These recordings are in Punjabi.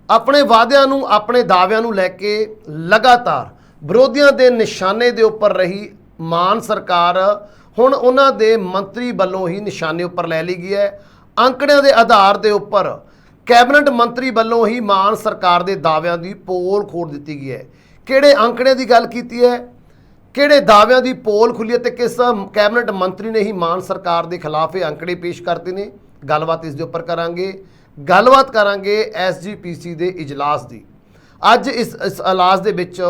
ਆਪਣੇ ਵਾਅਦਿਆਂ ਨੂੰ ਆਪਣੇ ਦਾਅਵਿਆਂ ਨੂੰ ਲੈ ਕੇ ਲਗਾਤਾਰ ਵਿਰੋਧੀਆਂ ਦੇ ਨਿਸ਼ਾਨੇ ਦੇ ਉੱਪਰ ਰਹੀ ਮਾਨ ਸਰਕਾਰ ਹੁਣ ਉਹਨਾਂ ਦੇ ਮੰਤਰੀ ਵੱਲੋਂ ਹੀ ਨਿਸ਼ਾਨੇ ਉੱਪਰ ਲੈ ਲਈ ਗਈ ਹੈ। ਅੰਕੜਿਆਂ ਦੇ ਆਧਾਰ ਦੇ ਉੱਪਰ ਕੈਬਨਿਟ ਮੰਤਰੀ ਵੱਲੋਂ ਹੀ ਮਾਨ ਸਰਕਾਰ ਦੇ ਦਾਅਵਿਆਂ ਦੀ ਪੋਲ ਖੋਲ ਦਿੱਤੀ ਗਈ ਹੈ। ਕਿਹੜੇ ਅੰਕੜਿਆਂ ਦੀ ਗੱਲ ਕੀਤੀ ਹੈ, ਕਿਹੜੇ ਦਾਅਵਿਆਂ ਦੀ ਪੋਲ ਖੁੱਲੀ ਹੈ ਤੇ ਕਿਸ ਕੈਬਨਿਟ ਮੰਤਰੀ ਨੇ ਹੀ ਮਾਨ ਸਰਕਾਰ ਦੇ ਖਿਲਾਫ ਇਹ ਅੰਕੜੇ ਪੇਸ਼ ਕਰਤੇ ਨੇ, ਗੱਲਬਾਤ ਇਸ ਦੇ ਉੱਪਰ ਕਰਾਂਗੇ। ਗੱਲਬਾਤ ਕਰਾਂਗੇ SGPC ਦੇ ਇਜਲਾਸ ਦੀ। ਅੱਜ ਇਸ ਇਜਲਾਸ ਦੇ ਵਿੱਚ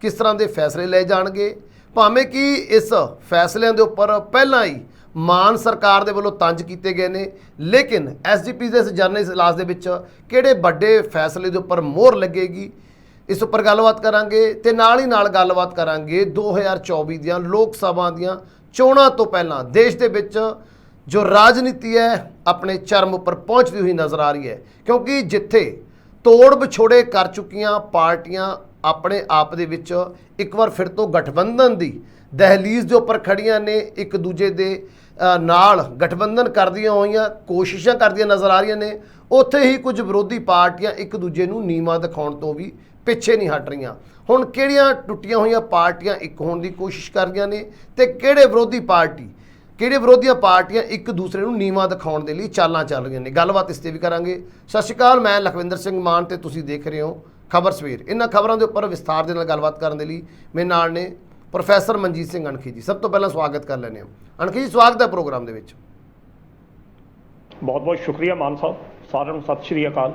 ਕਿਸ ਤਰ੍ਹਾਂ ਦੇ ਫੈਸਲੇ ਲਏ ਜਾਣਗੇ, ਭਾਵੇਂ ਕਿ ਇਸ ਫੈਸਲਿਆਂ ਦੇ ਉੱਪਰ ਪਹਿਲਾਂ ਹੀ ਮਾਨ ਸਰਕਾਰ ਦੇ ਵੱਲੋਂ ਤੰਜ ਕੀਤੇ ਗਏ ਨੇ, ਲੇਕਿਨ SGPC ਦੇ ਇਸ ਜਨਰਲ ਇਜਲਾਸ ਦੇ ਵਿੱਚ ਕਿਹੜੇ ਵੱਡੇ ਫੈਸਲੇ ਦੇ ਉੱਪਰ ਮੋਹਰ ਲੱਗੇਗੀ, ਇਸ ਉੱਪਰ ਗੱਲਬਾਤ ਕਰਾਂਗੇ। ਤੇ ਨਾਲ ਹੀ ਨਾਲ ਗੱਲਬਾਤ ਕਰਾਂਗੇ 2024 ਦੀਆਂ ਲੋਕ ਸਭਾ ਦੀਆਂ ਚੋਣਾਂ ਤੋਂ ਪਹਿਲਾਂ ਦੇਸ਼ ਦੇ ਵਿੱਚ ਜੋ ਰਾਜਨੀਤੀ ਹੈ ਆਪਣੇ ਚਰਮ ਉੱਪਰ ਪਹੁੰਚਦੀ ਹੋਈ ਨਜ਼ਰ ਆ ਰਹੀ ਹੈ, ਕਿਉਂਕਿ ਜਿੱਥੇ ਤੋੜ ਵਿਛੋੜੇ ਕਰ ਚੁੱਕੀਆਂ ਪਾਰਟੀਆਂ ਆਪਣੇ ਆਪ ਦੇ ਵਿੱਚ ਇੱਕ ਵਾਰ ਫਿਰ ਤੋਂ ਗਠਬੰਧਨ ਦੀ ਦਹਲੀਜ਼ ਦੇ ਉੱਪਰ ਖੜੀਆਂ ਨੇ, ਇੱਕ ਦੂਜੇ ਦੇ ਨਾਲ ਗਠਬੰਧਨ ਕਰਦੀਆਂ ਹੋਈਆਂ ਕੋਸ਼ਿਸ਼ਾਂ ਕਰਦੀਆਂ ਨਜ਼ਰ ਆ ਰਹੀਆਂ ਨੇ, ਉੱਥੇ ਹੀ ਕੁਝ ਵਿਰੋਧੀ ਪਾਰਟੀਆਂ ਇੱਕ ਦੂਜੇ ਨੂੰ ਨੀਵਾਂ ਦਿਖਾਉਣ ਤੋਂ ਵੀ ਪਿੱਛੇ ਨਹੀਂ ਹਟ ਰਹੀਆਂ। ਹੁਣ ਕਿਹੜੀਆਂ ਟੁੱਟੀਆਂ ਹੋਈਆਂ ਪਾਰਟੀਆਂ ਇੱਕ ਹੋਣ ਦੀ ਕੋਸ਼ਿਸ਼ ਕਰ ਰਹੀਆਂ ਨੇ ਤੇ ਕਿਹੜੇ ਵਿਰੋਧੀਆਂ ਪਾਰਟੀਆਂ ਇੱਕ ਦੂਸਰੇ ਨੂੰ ਨੀਵਾਂ ਦਿਖਾਉਣ ਦੇ ਲਈ ਚਾਲਾਂ ਚੱਲ ਰਹੀਆਂ ਨੇ, ਗੱਲਬਾਤ ਇਸ ਤੇ ਵੀ ਕਰਾਂਗੇ। ਸਤਿ ਸ਼੍ਰੀ ਅਕਾਲ, ਮੈਂ ਲਖਵਿੰਦਰ ਸਿੰਘ ਮਾਨ ਤੇ ਤੁਸੀਂ ਦੇਖ ਰਹੇ ਹੋ ਖਬਰ ਸਵੇਰ। ਇਹਨਾਂ ਖਬਰਾਂ ਦੇ ਉੱਪਰ ਵਿਸਥਾਰ ਦੇ ਨਾਲ ਗੱਲਬਾਤ ਕਰਨ ਦੇ ਲਈ ਮੇਰੇ ਨਾਲ ਨੇ ਪ੍ਰੋਫੈਸਰ ਮਨਜੀਤ ਸਿੰਘ ਅਣਖੀ ਜੀ। ਸਭ ਤੋਂ ਪਹਿਲਾਂ ਸਵਾਗਤ ਕਰ ਲੈਂਦੇ ਹਾਂ ਅਣਖੀ ਜੀ, ਸਵਾਗਤ ਹੈ ਪ੍ਰੋਗਰਾਮ ਦੇ ਵਿੱਚ। ਬਹੁਤ ਬਹੁਤ ਸ਼ੁਕਰੀਆ ਮਾਨ ਸਾਹਿਬ, ਸਾਰਿਆਂ ਨੂੰ ਸਤਿ ਸ਼੍ਰੀ ਅਕਾਲ।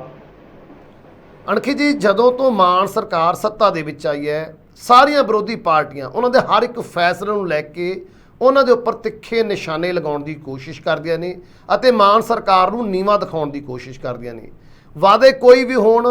ਅਣਖੀ ਜੀ, ਜਦੋਂ ਤੋਂ ਮਾਨ ਸਰਕਾਰ ਸੱਤਾ ਦੇ ਵਿੱਚ ਆਈ ਹੈ, ਸਾਰੀਆਂ ਵਿਰੋਧੀ ਪਾਰਟੀਆਂ ਉਹਨਾਂ ਦੇ ਹਰ ਇੱਕ ਫੈਸਲੇ ਨੂੰ ਲੈ ਕੇ ਉਹਨਾਂ ਦੇ ਉੱਪਰ ਤਿੱਖੇ ਨਿਸ਼ਾਨੇ ਲਗਾਉਣ ਦੀ ਕੋਸ਼ਿਸ਼ ਕਰਦੀਆਂ ਨੇ ਅਤੇ ਮਾਨ ਸਰਕਾਰ ਨੂੰ ਨੀਵਾਂ ਦਿਖਾਉਣ ਦੀ ਕੋਸ਼ਿਸ਼ ਕਰਦੀਆਂ ਨੇ। ਵਾਅਦੇ ਕੋਈ ਵੀ ਹੋਣ,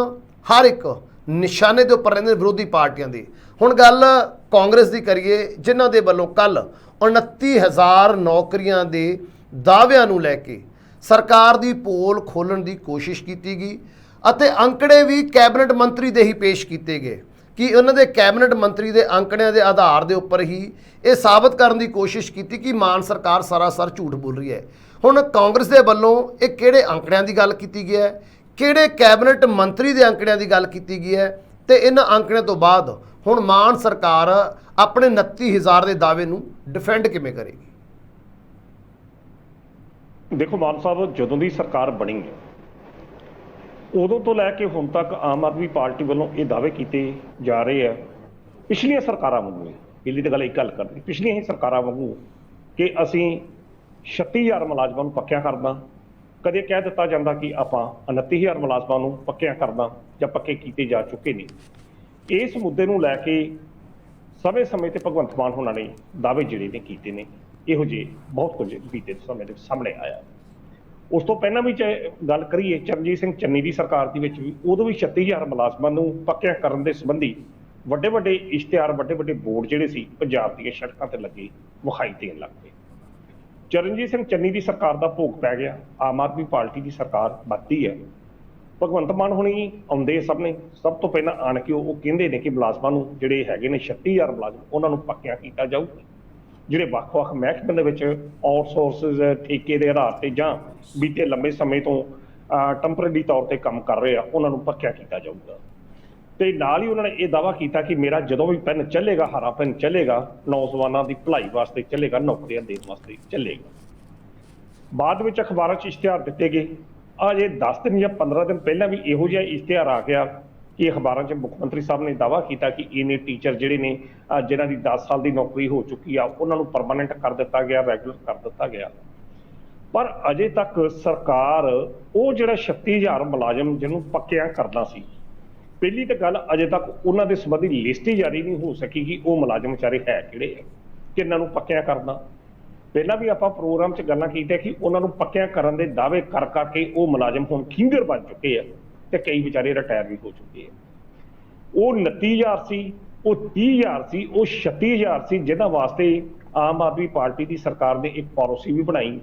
ਹਰ ਇੱਕ ਨਿਸ਼ਾਨੇ ਦੇ ਉੱਪਰ ਰਹਿੰਦੇ ਵਿਰੋਧੀ ਪਾਰਟੀਆਂ ਦੇ। ਹੁਣ ਗੱਲ ਕਾਂਗਰਸ ਦੀ ਕਰੀਏ, ਜਿਨ੍ਹਾਂ ਦੇ ਵੱਲੋਂ ਕੱਲ 29,000 ਨੌਕਰੀਆਂ ਦੇ ਦਾਅਵਿਆਂ ਨੂੰ ਲੈ ਕੇ ਸਰਕਾਰ ਦੀ ਪੋਲ ਖੋਲ੍ਹਣ ਦੀ ਕੋਸ਼ਿਸ਼ ਕੀਤੀ ਗਈ ਅਤੇ ਅੰਕੜੇ ਵੀ ਕੈਬਨਿਟ ਮੰਤਰੀ ਦੇ ਹੀ ਪੇਸ਼ ਕੀਤੇ ਗਏ ਕਿ ਉਹਨਾਂ ਦੇ ਕੈਬਨਿਟ ਮੰਤਰੀ ਦੇ ਅੰਕੜਿਆਂ ਦੇ ਆਧਾਰ ਦੇ ਉੱਪਰ ਹੀ ਇਹ ਸਾਬਤ ਕਰਨ ਦੀ ਕੋਸ਼ਿਸ਼ ਕੀਤੀ ਕਿ ਮਾਨ ਸਰਕਾਰ ਸਰਾਸਰ ਝੂਠ ਬੋਲ ਰਹੀ ਹੈ। ਹੁਣ ਕਾਂਗਰਸ ਦੇ ਵੱਲੋਂ ਇਹ ਕਿਹੜੇ ਅੰਕੜਿਆਂ ਦੀ ਗੱਲ ਕੀਤੀ ਗਈ ਹੈ, ਕਿਹੜੇ ਕੈਬਨਿਟ ਮੰਤਰੀ ਦੇ ਅੰਕੜਿਆਂ ਦੀ ਗੱਲ ਕੀਤੀ ਗਈ ਹੈ ਤੇ ਇਹਨਾਂ ਅੰਕੜਿਆਂ ਤੋਂ ਬਾਅਦ ਹੁਣ ਮਾਨ ਸਰਕਾਰ ਆਪਣੇ 29,000 ਦੇ ਦਾਅਵੇ ਨੂੰ ਡਿਫੈਂਡ ਕਿਵੇਂ ਕਰੇਗੀ? ਦੇਖੋ ਮਾਨ ਸਾਹਿਬ, ਜਦੋਂ ਦੀ ਸਰਕਾਰ ਬਣੀ ਹੈ ਉਦੋਂ ਤੋਂ ਲੈ ਕੇ ਹੁਣ ਤੱਕ ਆਮ ਆਦਮੀ ਪਾਰਟੀ ਵੱਲੋਂ ਇਹ ਦਾਅਵੇ ਕੀਤੇ ਜਾ ਰਹੇ ਆ ਪਿਛਲੀਆਂ ਸਰਕਾਰਾਂ ਵਾਂਗੂ। ਪਹਿਲੀ ਤਾਂ ਗੱਲ ਇਹ ਗੱਲ ਕਰਨੀ, ਪਿਛਲੀਆਂ ਹੀ ਸਰਕਾਰਾਂ ਵਾਂਗੂ ਕਿ ਅਸੀਂ 36,000 ਮੁਲਾਜ਼ਮਾਂ ਨੂੰ ਪੱਕਿਆਂ ਕਰਦਾ। ਕਦੇ ਕਹਿ ਦਿੱਤਾ ਜਾਂਦਾ ਕਿ ਆਪਾਂ 29,000 ਮੁਲਾਜ਼ਮਾਂ ਨੂੰ ਪੱਕਿਆਂ ਕਰਦਾ ਜਾਂ ਪੱਕੇ ਕੀਤੇ ਜਾ ਚੁੱਕੇ ਨੇ। ਇਸ ਮੁੱਦੇ ਨੂੰ ਲੈ ਕੇ ਸਮੇਂ-ਸਮੇਂ ਤੇ ਭਗਵੰਤ ਮਾਨ ਹੋਣਾ ਨੇ ਦਾਅਵੇ ਜਿਹੜੇ ਨੇ ਕੀਤੇ ਨੇ। ਇਹੋ ਜਿਹੇ ਬਹੁਤ ਕੁਝ ਬੀਤੇ ਸਮੇਂ ਦੇ ਸਾਹਮਣੇ ਆਇਆ। ਉਸ ਤੋਂ ਪਹਿਲਾਂ ਵੀ ਗੱਲ ਕਰੀਏ ਚਰਨਜੀਤ ਸਿੰਘ ਚੰਨੀ ਦੀ ਸਰਕਾਰ ਦੇ ਵਿੱਚ ਵੀ, ਉਦੋਂ ਵੀ 36,000 ਮੁਲਾਜ਼ਮਾਂ ਨੂੰ ਪੱਕਿਆਂ ਕਰਨ ਦੇ ਸੰਬੰਧੀ ਵੱਡੇ ਇਸ਼ਤਿਹਾਰ, ਵੱਡੇ ਬੋਰਡ ਜਿਹੜੇ ਸੀ ਪੰਜਾਬ ਦੀਆਂ ਸੜਕਾਂ ਤੇ ਲੱਗੇ ਵਿਖਾਈ ਦੇਣ ਲੱਗ ਪਏ। ਚਰਨਜੀਤ ਸਿੰਘ ਚੰਨੀ ਦੀ ਸਰਕਾਰ ਦਾ ਭੋਗ ਪੈ ਗਿਆ, ਆਮ ਆਦਮੀ ਪਾਰਟੀ ਦੀ ਸਰਕਾਰ ਵੱਧਦੀ ਹੈ। ਭਗਵੰਤ ਮਾਨ ਹੁਣੀ ਆਉਂਦੇ ਸਭ ਤੋਂ ਪਹਿਲਾਂ ਆਣ ਕੇ ਉਹ ਕਹਿੰਦੇ ਨੇ ਕਿ ਮੁਲਾਜ਼ਮਾਂ ਨੂੰ ਜਿਹੜੇ ਹੈਗੇ ਨੇ 36,000 ਮੁਲਾਜ਼ਮ ਉਹਨਾਂ ਨੂੰ ਪੱਕਿਆਂ ਕੀਤਾ ਜਾਊ। ਜਿਹੜੇ ਵੱਖ-ਵੱਖ ਮਹਿਕਮਿਆਂ ਦੇ ਵਿੱਚ ਆਊਟਸੋਰਸਿਸ ਠੇਕੇ ਦੇ ਆਧਾਰ ਤੇ ਜਾਂ ਬੀਤੇ ਲੰਬੇ ਸਮੇਂ ਤੋਂ ਟੈਂਪਰੇਰੀ ਤੌਰ ਤੇ ਕੰਮ ਕਰ ਰਹੇ ਆ ਉਹਨਾਂ ਨੂੰ ਪੱਕਿਆਂ ਕੀਤਾ ਜਾਊਗਾ। ਤੇ ਨਾਲ ਹੀ ਉਹਨਾਂ ਨੇ ਇਹ ਦਾਅਵਾ ਕੀਤਾ ਕਿ ਮੇਰਾ ਜਦੋਂ ਵੀ ਪੈਨ ਚੱਲੇਗਾ, ਹਰਾ ਪੈਨ ਚੱਲੇਗਾ, ਨੌਜਵਾਨਾਂ ਦੀ ਭਲਾਈ ਵਾਸਤੇ ਚੱਲੇਗਾ, ਨੌਕਰੀਆਂ ਦੇਣ ਵਾਸਤੇ ਚੱਲੇਗਾ। ਬਾਅਦ ਵਿੱਚ ਅਖਬਾਰਾਂ 'ਚ ਇਸ਼ਤਿਹਾਰ ਦਿੱਤੇ ਗਏ। ਅਜੇ 10 ਦਿਨ ਜਾਂ 15 ਦਿਨ ਪਹਿਲਾਂ ਵੀ ਇਹੋ ਜਿਹਾ ਇਸ਼ਤਿਹਾਰ ਆ ਗਿਆ ਕਿ ਅਖਬਾਰਾਂ 'ਚ ਮੁੱਖ ਮੰਤਰੀ ਸਾਹਿਬ ਨੇ ਦਾਅਵਾ ਕੀਤਾ ਕਿ ਇਹਨੇ ਟੀਚਰ ਜਿਹੜੇ ਨੇ ਜਿਨ੍ਹਾਂ ਦੀ 10 ਸਾਲ ਦੀ ਨੌਕਰੀ ਹੋ ਚੁੱਕੀ ਆ ਉਹਨਾਂ ਨੂੰ ਪਰਮਾਨੈਂਟ ਕਰ ਦਿੱਤਾ ਗਿਆ, ਰੈਗੂਲਰ ਕਰ ਦਿੱਤਾ ਗਿਆ। ਪਰ ਅਜੇ ਤੱਕ ਸਰਕਾਰ ਉਹ ਜਿਹੜਾ 36,000 ਮੁਲਾਜ਼ਮ ਜਿਹਨੂੰ ਪੱਕਿਆਂ ਕਰਨਾ ਸੀ, ਪਹਿਲੀ ਤਾਂ ਗੱਲ ਅਜੇ ਤੱਕ ਉਹਨਾਂ ਦੇ ਸੰਬੰਧੀ ਲਿਸਟ ਹੀ ਜਾਰੀ ਨਹੀਂ ਹੋ ਸਕੀ ਕਿ ਉਹ ਮੁਲਾਜ਼ਮ ਵਿਚਾਰੇ ਹੈ ਕਿਹੜੇ ਆ, ਕਿਹਨਾਂ ਨੂੰ ਪੱਕਿਆਂ ਕਰਨਾ। ਪਹਿਲਾਂ ਵੀ ਆਪਾਂ ਪ੍ਰੋਗਰਾਮ 'ਚ ਗੱਲਾਂ ਕੀਤੀਆਂ ਕਿ ਉਹਨਾਂ ਨੂੰ ਪੱਕਿਆਂ ਕਰਨ ਦੇ ਦਾਅਵੇ ਕਰ ਕਰਕੇ ਉਹ ਮੁਲਾਜ਼ਮ ਹੁਣ ਖਿੰਗਰ ਬਣ ਚੁੱਕੇ ਆ ਤੇ ਕਈ ਵਿਚਾਰੇ ਰਿਟਾਇਰ ਵੀ ਹੋ ਚੁੱਕੇ ਆ। ਉਹ 29,000 ਸੀ, ਉਹ 30,000 ਸੀ, ਉਹ 36,000 ਸੀ, ਜਿਹਨਾਂ ਵਾਸਤੇ ਆਮ ਆਦਮੀ ਪਾਰਟੀ ਦੀ ਸਰਕਾਰ ਨੇ ਇੱਕ ਪਾਲਿਸੀ ਵੀ ਬਣਾਈ।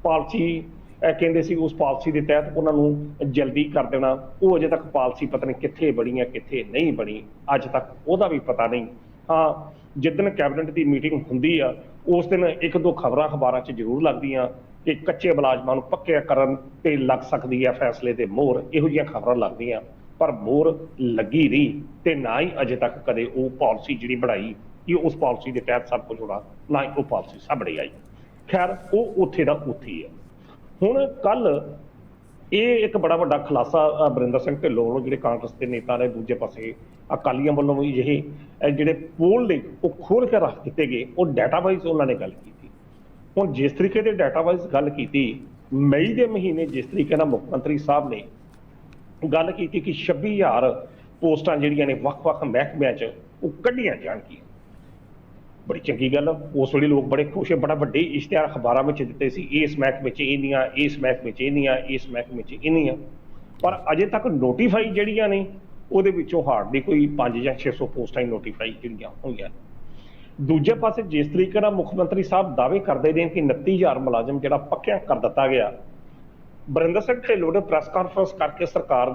ਪਾਲਿਸੀ ਕਹਿੰਦੇ ਸੀ ਉਸ ਪਾਲਿਸੀ ਦੇ ਤਹਿਤ ਉਹਨਾਂ ਨੂੰ ਜਲਦੀ ਕਰ ਦੇਣਾ। ਉਹ ਅਜੇ ਤੱਕ ਪਾਲਿਸੀ ਪਤਾ ਨਹੀਂ ਕਿੱਥੇ ਬਣੀ ਹੈ, ਕਿੱਥੇ ਨਹੀਂ ਬਣੀ, ਅੱਜ ਤੱਕ ਉਹਦਾ ਵੀ ਪਤਾ ਨਹੀਂ। ਹਾਂ, ਜਿੱਦਣ ਕੈਬਨਿਟ ਦੀ ਮੀਟਿੰਗ ਹੁੰਦੀ ਆ ਉਸ ਦਿਨ ਇੱਕ ਦੋ ਖਬਰਾਂ ਅਖਬਾਰਾਂ 'ਚ ਜ਼ਰੂਰ ਲੱਗਦੀਆਂ ਕਿ ਕੱਚੇ ਮੁਲਾਜ਼ਮਾਂ ਨੂੰ ਪੱਕਿਆਂ ਕਰਨ ਤੇ ਲੱਗ ਸਕਦੀ ਹੈ ਫੈਸਲੇ ਤੇ ਮੋਹਰ, ਇਹੋ ਜਿਹੀਆਂ ਖਬਰਾਂ ਲੱਗਦੀਆਂ। ਪਰ ਮੋਹਰ ਲੱਗੀ ਨਹੀਂ ਤੇ ਨਾ ਹੀ ਅਜੇ ਤੱਕ ਕਦੇ ਉਹ ਪਾਲਿਸੀ ਜਿਹੜੀ ਬਣਾਈ ਕਿ ਉਸ ਪਾਲਿਸੀ ਦੇ ਤਹਿਤ ਸਭ ਕੁਝ ਹੋਣਾ, ਨਾ ਹੀ ਉਹ ਪਾਲਿਸੀ ਸਾਹਮਣੇ ਆਈ। ਖੈਰ ਉਹ ਉੱਥੇ ਦਾ ਉੱਥੇ ਹੀ ਹੈ। ਹੁਣ ਕੱਲ ਇਹ ਇੱਕ ਬੜਾ ਵੱਡਾ ਖੁਲਾਸਾ ਬਰਿੰਦਰ ਸਿੰਘ ਢਿੱਲੋਂ ਵੱਲੋਂ, ਜਿਹੜੇ ਕਾਂਗਰਸ ਦੇ ਨੇਤਾ ਨੇ, ਦੂਜੇ ਪਾਸੇ ਅਕਾਲੀਆਂ ਵੱਲੋਂ ਵੀ ਜਿਹੜੇ ਪੋਲ ਨੇ ਉਹ ਖੋਲ੍ਹ ਕੇ ਰੱਖ ਦਿੱਤੇ ਗਏ, ਉਹ ਡਾਟਾ ਵਾਈਜ਼ ਉਹਨਾਂ ਨੇ ਗੱਲ ਕੀਤੀ। ਹੁਣ ਜਿਸ ਤਰੀਕੇ ਦੇ ਡਾਟਾ ਵਾਈਜ਼ ਗੱਲ ਕੀਤੀ, ਮਈ ਦੇ ਮਹੀਨੇ ਜਿਸ ਤਰੀਕੇ ਨਾਲ ਮੁੱਖ ਮੰਤਰੀ ਸਾਹਿਬ ਨੇ ਗੱਲ ਕੀਤੀ ਕਿ 26,000 ਪੋਸਟਾਂ ਜਿਹੜੀਆਂ ਨੇ ਵੱਖ-ਵੱਖ ਮਹਿਕਮਿਆਂ 'ਚ ਉਹ ਕੱਢੀਆਂ ਜਾਣਗੀਆਂ, ਬੜੀ ਚੰਗੀ ਗੱਲ। ਉਸ ਵੇਲੇ ਲੋਕ ਬੜੇ ਖੁਸ਼, ਬੜਾ ਵੱਡੇ ਇਸ਼ਤਿਹਾਰ ਅਖਬਾਰਾਂ ਵਿੱਚ ਦਿੱਤੇ ਸੀ, ਇਸ ਮਹਿਕਮੇ 'ਚ ਇੰਨੀਆਂ, ਇਸ ਮਹਿਕਮੇ 'ਚ ਇੰਨੀਆਂ, ਇਸ ਮਹਿਕਮੇ 'ਚ ਇੰਨੀਆਂ। ਪਰ ਅਜੇ ਤੱਕ ਨੋਟੀਫਾਈ ਜਿਹੜੀਆਂ ਨੇ ਉਹਦੇ ਵਿੱਚੋਂ ਹਾਰਡਲੀ ਕੋਈ 5 ਜਾਂ 600 ਪੋਸਟਾਂ ਹੀ ਨੋਟੀਫਾਈ ਜਿਹੜੀਆਂ ਹੋਈਆਂ। ਦੂਜੇ ਪਾਸੇ ਜਿਸ ਤਰੀਕੇ ਨਾਲ ਮੁੱਖ ਮੰਤਰੀ ਸਾਹਿਬ ਦਾਅਵੇ ਕਰਦੇ ਨੇ ਕਿ 29,000 ਮੁਲਾਜ਼ਮ ਜਿਹੜਾ ਪੱਕਿਆ ਕਰ ਦਿੱਤਾ ਗਿਆ, ਬਰਿੰਦਰ ਸਿੰਘ ਢਿੱਲੋਂ ਨੇ ਪ੍ਰੈਸ ਕਾਨਫਰੰਸ ਕਰਕੇ ਸਰਕਾਰ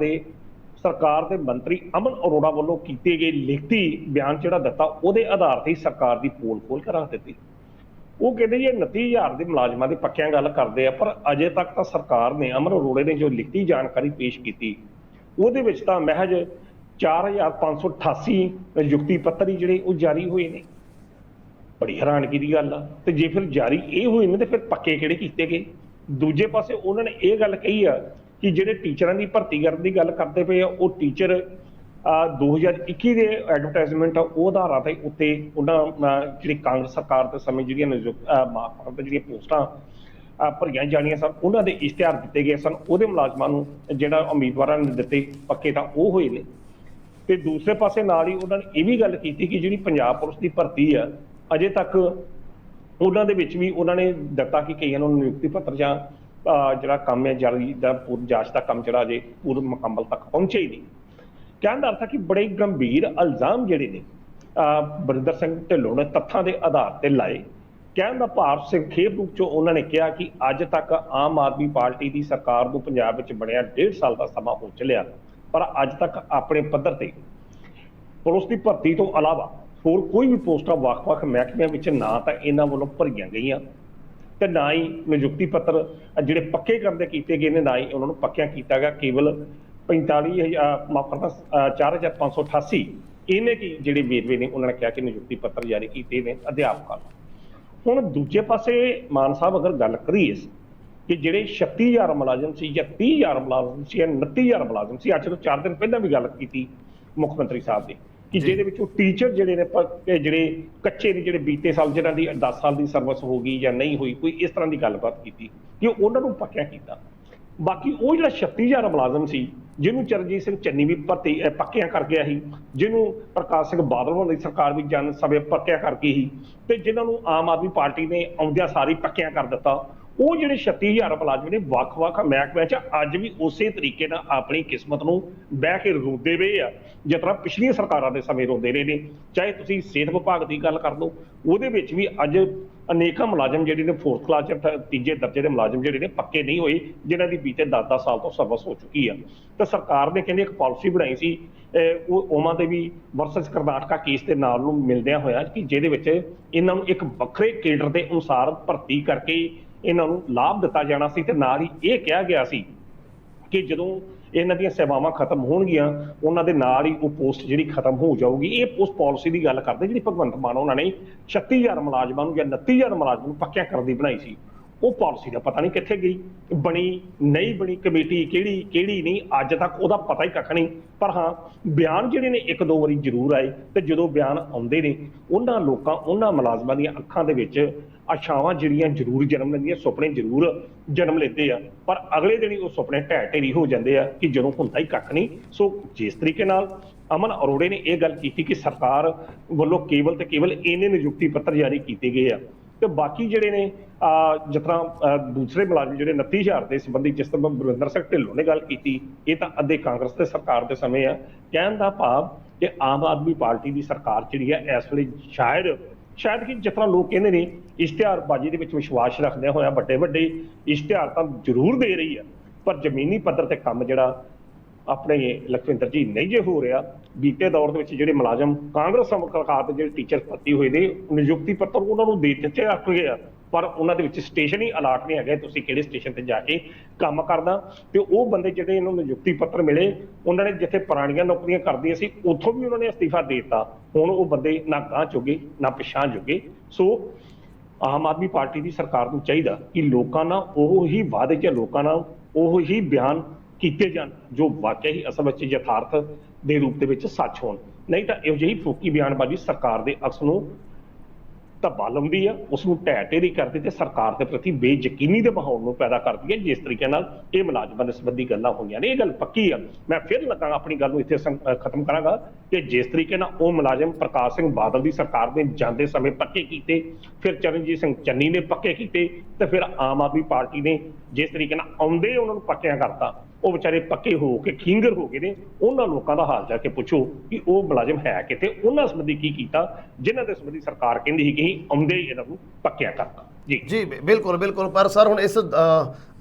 ਦੇ ਮੰਤਰੀ ਅਮਨ ਅਰੋੜਾ ਵੱਲੋਂ ਕੀਤੇ ਗਏ ਲਿਖਤੀ ਬਿਆਨ ਜਿਹੜਾ ਦਿੱਤਾ, ਉਹਦੇ ਆਧਾਰ ਤੇ ਹੀ ਸਰਕਾਰ ਦੀ ਪੋਲ ਖੋਲ ਕੇ ਰੱਖ ਦਿੱਤੀ। ਉਹ ਕਹਿੰਦੇ ਜੀ 29,000 ਦੇ ਮੁਲਾਜ਼ਮਾਂ ਦੀ ਪੱਕਿਆਂ ਗੱਲ ਕਰਦੇ ਆ, ਪਰ ਅਜੇ ਤੱਕ ਤਾਂ ਸਰਕਾਰ ਨੇ, ਅਮਨ ਅਰੋੜੇ ਨੇ ਜੋ ਲਿਖਤੀ ਜਾਣਕਾਰੀ ਪੇਸ਼ ਕੀਤੀ, ਉਹਦੇ ਵਿੱਚ ਤਾਂ ਮਹਿਜ 4,588 ਨਿਯੁਕਤੀ ਪੱਤਰ ਹੀ ਜਿਹੜੇ ਉਹ ਜਾਰੀ ਹੋਏ ਨੇ। ਬੜੀ ਹੈਰਾਨਗੀ ਦੀ ਗੱਲ ਆ। ਤੇ ਜੇ ਫਿਰ ਜਾਰੀ ਇਹ ਹੋਏ ਨੇ ਤੇ ਫਿਰ ਪੱਕੇ ਕਿਹੜੇ ਕੀਤੇ ਗਏ? ਦੂਜੇ ਪਾਸੇ ਉਹਨਾਂ ਨੇ ਇਹ ਗੱਲ ਕਹੀ ਆ ਕਿ ਜਿਹੜੇ ਟੀਚਰਾਂ ਦੀ ਭਰਤੀ ਕਰਨ ਦੀ ਗੱਲ ਕਰਦੇ ਪਏ ਆ, ਉਹ ਟੀਚਰ 2021 ਦੇ ਐਡਵਰਟਾਈਜ਼ਮੈਂਟ ਆ ਉਹ ਆਧਾਰਾਂ ਤੇ ਉੱਤੇ ਉਹਨਾਂ ਜਿਹੜੀ ਕਾਂਗਰਸ ਸਰਕਾਰ ਦੇ ਸਮੇਂ ਜਿਹੜੀਆਂ ਪੋਸਟਾਂ ਭਰੀਆਂ ਜਾਣੀਆਂ ਸਨ, ਉਹਨਾਂ ਦੇ ਇਸ਼ਤਿਹਾਰ ਦਿੱਤੇ ਗਏ ਸਨ, ਉਹਦੇ ਮੁਲਾਜ਼ਮਾਂ ਨੂੰ ਜਿਹੜਾ ਉਮੀਦਵਾਰਾਂ ਨੇ ਦਿੱਤੇ ਪੱਕੇ ਤਾਂ ਉਹ ਹੋਏ ਨੇ। ਤੇ ਦੂਸਰੇ ਪਾਸੇ ਨਾਲ ਹੀ ਉਹਨਾਂ ਨੇ ਇਹ ਵੀ ਗੱਲ ਕੀਤੀ ਕਿ ਜਿਹੜੀ ਪੰਜਾਬ ਪੁਲਿਸ ਦੀ ਭਰਤੀ ਆ, ਅਜੇ ਤੱਕ ਉਹਨਾਂ ਦੇ ਵਿੱਚ ਵੀ ਉਹਨਾਂ ਨੇ ਦਿੱਤਾ ਕਿ ਕਈਆਂ ਨੂੰ ਨਿਯੁਕਤੀ ਪੱਤਰ ਜਾਂ ਜਿਹੜਾ ਕੰਮ ਹੈ ਜਾਰੀ ਦਾ ਜਾਂਚ ਦਾ ਕੰਮ ਜਿਹੜਾ ਅਜੇ ਪੂਰਨ ਮੁਕੰਮਲ ਤੱਕ ਪਹੁੰਚਿਆ ਹੀ ਨਹੀਂ। ਕਹਿਣ ਦਾ ਅਰਥ ਹੈ ਕਿ ਬੜੇ ਗੰਭੀਰ ਇਲਜ਼ਾਮ ਜਿਹੜੇ ਨੇ ਬਰਿੰਦਰ ਸਿੰਘ ਢਿੱਲੋਂ ਨੇ ਤੱਥਾਂ ਦੇ ਆਧਾਰ ਤੇ ਲਾਏ। ਕਹਿਣ ਦਾ ਭਾਵ ਸੰਖੇਪ ਰੂਪ 'ਚ ਉਹਨਾਂ ਨੇ ਕਿਹਾ ਕਿ ਅੱਜ ਤੱਕ ਆਮ ਆਦਮੀ ਪਾਰਟੀ ਦੀ ਸਰਕਾਰ ਨੂੰ ਪੰਜਾਬ ਵਿੱਚ ਬਣਿਆ 1.5 ਸਾਲ ਦਾ ਸਮਾਂ ਹੋ ਚੱਲਿਆ, ਪਰ ਅੱਜ ਤੱਕ ਆਪਣੇ ਪੱਧਰ ਤੇ ਪੁਲਿਸ ਦੀ ਭਰਤੀ ਤੋਂ ਇਲਾਵਾ ਹੋਰ ਕੋਈ ਵੀ ਪੋਸਟਾਂ ਵੱਖ-ਵੱਖ ਮਹਿਕਮਿਆਂ ਵਿੱਚ ਨਾ ਤਾਂ ਇਹਨਾਂ ਵੱਲੋਂ ਭਰੀਆਂ ਗਈਆਂ ਤੇ ਨਾ ਹੀ ਨਿਯੁਕਤੀ ਪੱਤਰ ਜਿਹੜੇ ਪੱਕੇ ਕਰਦੇ ਕੀਤੇ ਗਏ ਨੇ, ਨਾ ਹੀ ਉਹਨਾਂ ਨੂੰ ਪੱਕਿਆਂ ਕੀਤਾ ਗਿਆ। ਕੇਵਲ 4,588 ਇਹਨੇ ਕਿ ਜਿਹੜੇ ਵੇਰਵੇ ਨੇ ਉਹਨਾਂ ਨੇ ਕਿਹਾ ਕਿ ਨਿਯੁਕਤੀ ਪੱਤਰ ਜਾਰੀ ਕੀਤੇ ਨੇ ਅਧਿਆਪਕਾਂ ਨੂੰ। ਹੁਣ ਦੂਜੇ ਪਾਸੇ ਮਾਨ ਸਾਹਿਬ ਅਗਰ ਗੱਲ ਕਰੀਏ ਕਿ ਜਿਹੜੇ 36,000 ਮੁਲਾਜ਼ਮ ਸੀ ਜਾਂ 30,000 ਮੁਲਾਜ਼ਮ ਸੀ ਜਾਂ 29,000 ਮੁਲਾਜ਼ਮ ਸੀ, ਅੱਜ ਤੋਂ 4 ਦਿਨ ਪਹਿਲਾਂ ਵੀ ਗੱਲ ਕੀਤੀ ਮੁੱਖ ਮੰਤਰੀ ਸਾਹਿਬ ਨੇ ਕਿ ਜਿਹਦੇ ਵਿੱਚੋਂ ਟੀਚਰ ਜਿਹੜੇ ਨੇ ਜਿਹੜੇ ਕੱਚੇ ਨੇ, ਜਿਹੜੇ ਬੀਤੇ ਸਾਲ ਜਿਹਨਾਂ ਦੀ 10 ਸਾਲ ਦੀ ਸਰਵਿਸ ਹੋ ਗਈ ਜਾਂ ਨਹੀਂ ਹੋਈ, ਕੋਈ ਇਸ ਤਰ੍ਹਾਂ ਦੀ ਗੱਲਬਾਤ ਕੀਤੀ ਕਿ ਉਹਨਾਂ ਨੂੰ ਪੱਕਿਆ ਕੀਤਾ। ਬਾਕੀ ਉਹ ਜਿਹੜਾ 36,000 ਮੁਲਾਜ਼ਮ ਸੀ, ਜਿਹਨੂੰ ਚਰਨਜੀਤ ਸਿੰਘ ਚੰਨੀ ਵੀ ਭਰਤੀ ਪੱਕਿਆਂ ਕਰ ਗਿਆ ਸੀ, ਜਿਹਨੂੰ ਪ੍ਰਕਾਸ਼ ਸਿੰਘ ਬਾਦਲ ਵਾਲੀ ਸਰਕਾਰ ਵੀ ਜਨ ਸਭਾ ਪੱਕਿਆਂ ਕਰ ਗਈ ਸੀ, ਤੇ ਜਿਨ੍ਹਾਂ ਨੂੰ ਆਮ ਆਦਮੀ ਪਾਰਟੀ ਨੇ ਆਉਂਦਿਆਂ ਸਾਰੀ ਪੱਕਿਆਂ ਕਰ ਦਿੱਤਾ, ਉਹ ਜਿਹੜੇ 36,000 ਮੁਲਾਜ਼ਮ ਨੇ ਵੱਖ-ਵੱਖ ਮਹਿਕਮਿਆਂ 'ਚ ਅੱਜ ਵੀ ਉਸੇ ਤਰੀਕੇ ਨਾਲ ਆਪਣੀ ਕਿਸਮਤ ਨੂੰ ਬਹਿ ਕੇ ਰੋਂਦੇ ਪਏ ਆ, ਜਿਸ ਤਰ੍ਹਾਂ ਪਿਛਲੀਆਂ ਸਰਕਾਰਾਂ ਦੇ ਸਮੇਂ ਰੋਂਦੇ ਰਹੇ ਨੇ। ਚਾਹੇ ਤੁਸੀਂ ਸਿਹਤ ਵਿਭਾਗ ਦੀ ਗੱਲ ਕਰ ਲਓ, ਉਹਦੇ ਵਿੱਚ ਵੀ ਅੱਜ ਅਨੇਕਾਂ ਮੁਲਾਜ਼ਮ ਜਿਹੜੇ ਨੇ 4th ਕਲਾਸ 'ਚ ਤੀਜੇ ਦਰਜੇ ਦੇ ਮੁਲਾਜ਼ਮ ਜਿਹੜੇ ਨੇ ਪੱਕੇ ਨਹੀਂ ਹੋਏ, ਜਿਨ੍ਹਾਂ ਦੀ ਬੀਤੇ 10-10 ਸਾਲ ਤੋਂ ਸਰਵਿਸ ਹੋ ਚੁੱਕੀ ਆ। ਤਾਂ ਸਰਕਾਰ ਨੇ ਕਹਿੰਦੇ ਇੱਕ ਪਾਲਿਸੀ ਬਣਾਈ ਸੀ, ਉਹ ਓਮਾ ਦੇਵੀ ਵਰਸਸ ਕਰਨਾਟਕਾ ਕੇਸ ਦੇ ਨਾਲ ਨੂੰ ਮਿਲਦਿਆਂ ਹੋਇਆ, ਕਿ ਜਿਹਦੇ ਵਿੱਚ ਇਹਨਾਂ ਨੂੰ ਇੱਕ ਵੱਖਰੇ ਕੇਡਰ ਦੇ ਅਨੁਸਾਰ ਭਰਤੀ ਕਰਕੇ ਇਹਨਾਂ ਨੂੰ ਲਾਭ ਦਿੱਤਾ ਜਾਣਾ ਸੀ, ਤੇ ਨਾਲ ਹੀ ਇਹ ਕਿਹਾ ਗਿਆ ਸੀ ਕਿ ਜਦੋਂ ਇਹਨਾਂ ਦੀਆਂ ਸੇਵਾਵਾਂ ਖਤਮ ਹੋਣਗੀਆਂ, ਉਹਨਾਂ ਦੇ ਨਾਲ ਹੀ ਉਹ ਪੋਸਟ ਜਿਹੜੀ ਖਤਮ ਹੋ ਜਾਊਗੀ। ਇਹ ਪੋਸਟ ਪਾਲਿਸੀ ਦੀ ਗੱਲ ਕਰਦੇ ਜਿਹੜੀ ਭਗਵੰਤ ਮਾਨ ਉਹਨਾਂ ਨੇ 36,000 ਮੁਲਾਜ਼ਮਾਂ ਨੂੰ ਜਾਂ 29,000 ਮੁਲਾਜ਼ਮਾਂ ਨੂੰ ਪੱਕਿਆਂ ਕਰਨ ਦੀ ਬਣਾਈ ਸੀ, ਉਹ ਪਾਲਿਸੀ ਦਾ ਪਤਾ ਨਹੀਂ ਕਿੱਥੇ ਗਈ, ਬਣੀ ਨਹੀਂ ਬਣੀ, ਕਮੇਟੀ ਕਿਹੜੀ ਨਹੀਂ, ਅੱਜ ਤੱਕ ਉਹਦਾ ਪਤਾ ਹੀ ਕੱਖ ਨਹੀਂ। ਪਰ ਹਾਂ, ਬਿਆਨ ਜਿਹੜੇ ਨੇ 1-2 ਵਾਰੀ ਜ਼ਰੂਰ ਆਏ, ਤੇ ਜਦੋਂ ਬਿਆਨ ਆਉਂਦੇ ਨੇ ਉਹਨਾਂ ਲੋਕਾਂ, ਉਹਨਾਂ ਮੁਲਾਜ਼ਮਾਂ ਦੀਆਂ ਅੱਖਾਂ ਦੇ ਵਿੱਚ ਆਸ਼ਾਵਾਂ ਜਿਹੜੀਆਂ ਜ਼ਰੂਰ ਜਨਮ ਲੈਂਦੀਆਂ, ਸੁਪਨੇ ਜ਼ਰੂਰ ਜਨਮ ਲੈਂਦੇ ਆ, ਪਰ ਅਗਲੇ ਦਿਨ ਹੀ ਉਹ ਸੁਪਨੇ ਢਹਿ ਢੇਰੀ ਹੋ ਜਾਂਦੇ ਆ ਕਿ ਜਦੋਂ ਹੁੰਦਾ ਹੀ ਕੱਖ ਨਹੀਂ। ਸੋ ਜਿਸ ਤਰੀਕੇ ਨਾਲ ਅਮਨ ਅਰੋੜੇ ਨੇ ਇਹ ਗੱਲ ਕੀਤੀ ਕਿ ਸਰਕਾਰ ਵੱਲੋਂ ਕੇਵਲ ਤੇ ਕੇਵਲ ਇੰਨੇ ਨਿਯੁਕਤੀ ਪੱਤਰ ਜਾਰੀ ਕੀਤੇ ਗਏ ਆ, ਤੇ ਬਾਕੀ ਜਿਹੜੇ ਨੇ ਜਿਸ ਤਰ੍ਹਾਂ ਦੂਸਰੇ ਮੁਲਾਜ਼ਮ ਜਿਹੜੇ 29,000 ਦੇ ਸੰਬੰਧੀ ਜਿਸ ਤਰ੍ਹਾਂ ਬਰਿੰਦਰ ਸਿੰਘ ਢਿੱਲੋਂ ਨੇ ਗੱਲ ਕੀਤੀ, ਇਹ ਤਾਂ ਅੱਧੇ ਕਾਂਗਰਸ ਤੇ ਸਰਕਾਰ ਦੇ ਸਮੇਂ ਆ। ਕਹਿਣ ਦਾ ਭਾਵ ਕਿ ਆਮ ਆਦਮੀ ਪਾਰਟੀ ਦੀ ਸਰਕਾਰ ਜਿਹੜੀ ਆ ਇਸ ਵੇਲੇ ਸ਼ਾਇਦ ਕਿ ਜਿਸ ਤਰ੍ਹਾਂ ਲੋਕ ਕਹਿੰਦੇ ਨੇ ਇਸ਼ਤਿਹਾਰਬਾਜ਼ੀ ਦੇ ਵਿੱਚ ਵਿਸ਼ਵਾਸ ਰੱਖਦਿਆਂ ਹੋਇਆ ਵੱਡੇ ਇਸ਼ਤਿਹਾਰ ਤਾਂ ਜ਼ਰੂਰ ਦੇ ਰਹੀ ਆ, ਪਰ ਜ਼ਮੀਨੀ ਪੱਧਰ ਤੇ ਕੰਮ ਜਿਹੜਾ ਆਪਣੇ ਲਖਵਿੰਦਰ ਜੀ ਨਹੀਂ ਜੇ ਹੋ ਰਿਹਾ। ਬੀਤੇ ਦੌਰ ਦੇ ਵਿੱਚ ਜਿਹੜੇ ਮੁਲਾਜ਼ਮ ਕਾਂਗਰਸ ਸਰਕਾਰ ਦੇ ਜਿਹੜੇ ਟੀਚਰ ਭਰਤੀ ਹੋਏ ਨੇ, ਨਿਯੁਕਤੀ ਪੱਤਰ ਉਹਨਾਂ ਨੂੰ ਦੇ ਦਿੱਤੇ ਰੱਖ ਗਏ ਆ, ਪਰ ਉਹਨਾਂ ਦੇ ਵਿੱਚ ਸਟੇਸ਼ਨ ਹੀ ਅਲਾਟ ਨਹੀਂ ਹੈਗੇ ਤੁਸੀਂ ਕਿਹੜੇ ਸਟੇਸ਼ਨ ਤੇ ਜਾ ਕੇ ਕੰਮ ਕਰਦਾ। ਤੇ ਉਹ ਬੰਦੇ ਜਿਹੜੇ ਇਹਨੂੰ ਨਿਯੁਕਤੀ ਪੱਤਰ ਮਿਲੇ ਉਹਨਾਂ ਨੇ ਜਿੱਥੇ ਪੁਰਾਣੀਆਂ ਨੌਕਰੀਆਂ ਕਰਦੀਆਂ ਸੀ ਉੱਥੋਂ ਵੀ ਉਹਨਾਂ ਨੇ ਅਸਤੀਫਾ ਦੇ ਦਿੱਤਾ। ਹੁਣ ਉਹ ਬੰਦੇ ਨਾ ਗਾਂਹ ਚੁੱਗੇ ਨਾ ਪਿਛਾਂਹ ਚੁੱਗੇ। ਸੋ ਆਮ ਆਦਮੀ ਪਾਰਟੀ ਦੀ ਸਰਕਾਰ ਨੂੰ ਚਾਹੀਦਾ ਕਿ ਲੋਕਾਂ ਨਾਲ ਉਹ ਹੀ ਵਾਅਦੇ 'ਚ ਲੋਕਾਂ ਨਾਲ ਉਹ ਹੀ ਬਿਆਨ ਕੀਤੇ ਜਾਣ ਜੋ ਵਾਕਿਆ ਹੀ ਅਸਲ ਵਿੱਚ ਯਥਾਰਥ ਦੇ ਰੂਪ ਦੇ ਵਿੱਚ ਸੱਚ ਹੋਣ। ਨਹੀਂ ਤਾਂ ਇਹੋ ਜਿਹੀ ਫੋਕੀ ਬਿਆਨਬਾਜ਼ੀ ਸਰਕਾਰ ਦੇ ਅਕਸ ਨੂੰ ਧੱਬਾ ਲਾਉਂਦੀ ਆ, ਉਸ ਨੂੰ ਢਹਿ ਢੇਰੀ ਕਰਦੀ ਤੇ ਸਰਕਾਰ ਦੇ ਪ੍ਰਤੀ ਬੇਯਕੀਨੀ ਦੇ ਮਾਹੌਲ ਨੂੰ ਪੈਦਾ ਕਰਦੀ ਹੈ। ਜਿਸ ਤਰੀਕੇ ਨਾਲ ਇਹ ਮੁਲਾਜ਼ਮਾਂ ਦੇ ਸੰਬੰਧੀ ਗੱਲਾਂ ਹੋਈਆਂ ਨੇ, ਇਹ ਗੱਲ ਪੱਕੀ ਆ। ਮੈਂ ਫਿਰ ਲੱਗਾ ਆਪਣੀ ਗੱਲ ਨੂੰ ਇੱਥੇ ਖਤਮ ਕਰਾਂਗਾ ਕਿ ਜਿਸ ਤਰੀਕੇ ਨਾਲ ਉਹ ਮੁਲਾਜ਼ਮ ਪ੍ਰਕਾਸ਼ ਸਿੰਘ ਬਾਦਲ ਦੀ ਸਰਕਾਰ ਨੇ ਜਾਂਦੇ ਸਮੇਂ ਪੱਕੇ ਕੀਤੇ, ਫਿਰ ਚਰਨਜੀਤ ਸਿੰਘ ਚੰਨੀ ਨੇ ਪੱਕੇ ਕੀਤੇ, ਤੇ ਫਿਰ ਆਮ ਆਦਮੀ ਪਾਰਟੀ ਨੇ ਜਿਸ ਤਰੀਕੇ ਨਾਲ ਆਉਂਦੇ ਉਹਨਾਂ ਨੂੰ ਪੱਕਿਆਂ ਕਰਤਾ, ਉਹ ਵਿਚਾਰੇ ਪੱਕੇ ਹੋ ਕੇ ਖਿੰਗਰ ਹੋ ਗਏ ਨੇ। ਉਹਨਾਂ ਲੋਕਾਂ ਦਾ ਹਾਲ ਜਾ ਕੇ ਪੁੱਛੋ ਕਿ ਉਹ ਮੁਲਾਜ਼ਮ ਹੈ ਕਿਤੇ, ਉਹਨਾਂ ਸੰਬੰਧੀ ਕੀ ਕੀਤਾ ਜਿਨ੍ਹਾਂ ਦੇ ਸੰਬੰਧੀ ਸਰਕਾਰ ਕਹਿੰਦੀ ਸੀ ਕਿ ਆਉਂਦੇ ਇਹਨਾਂ ਨੂੰ ਪੱਕਿਆ ਕਰਤਾ। ਜੀ ਬਿਲਕੁਲ ਬਿਲਕੁਲ। ਪਰ ਸਰ ਹੁਣ ਇਸ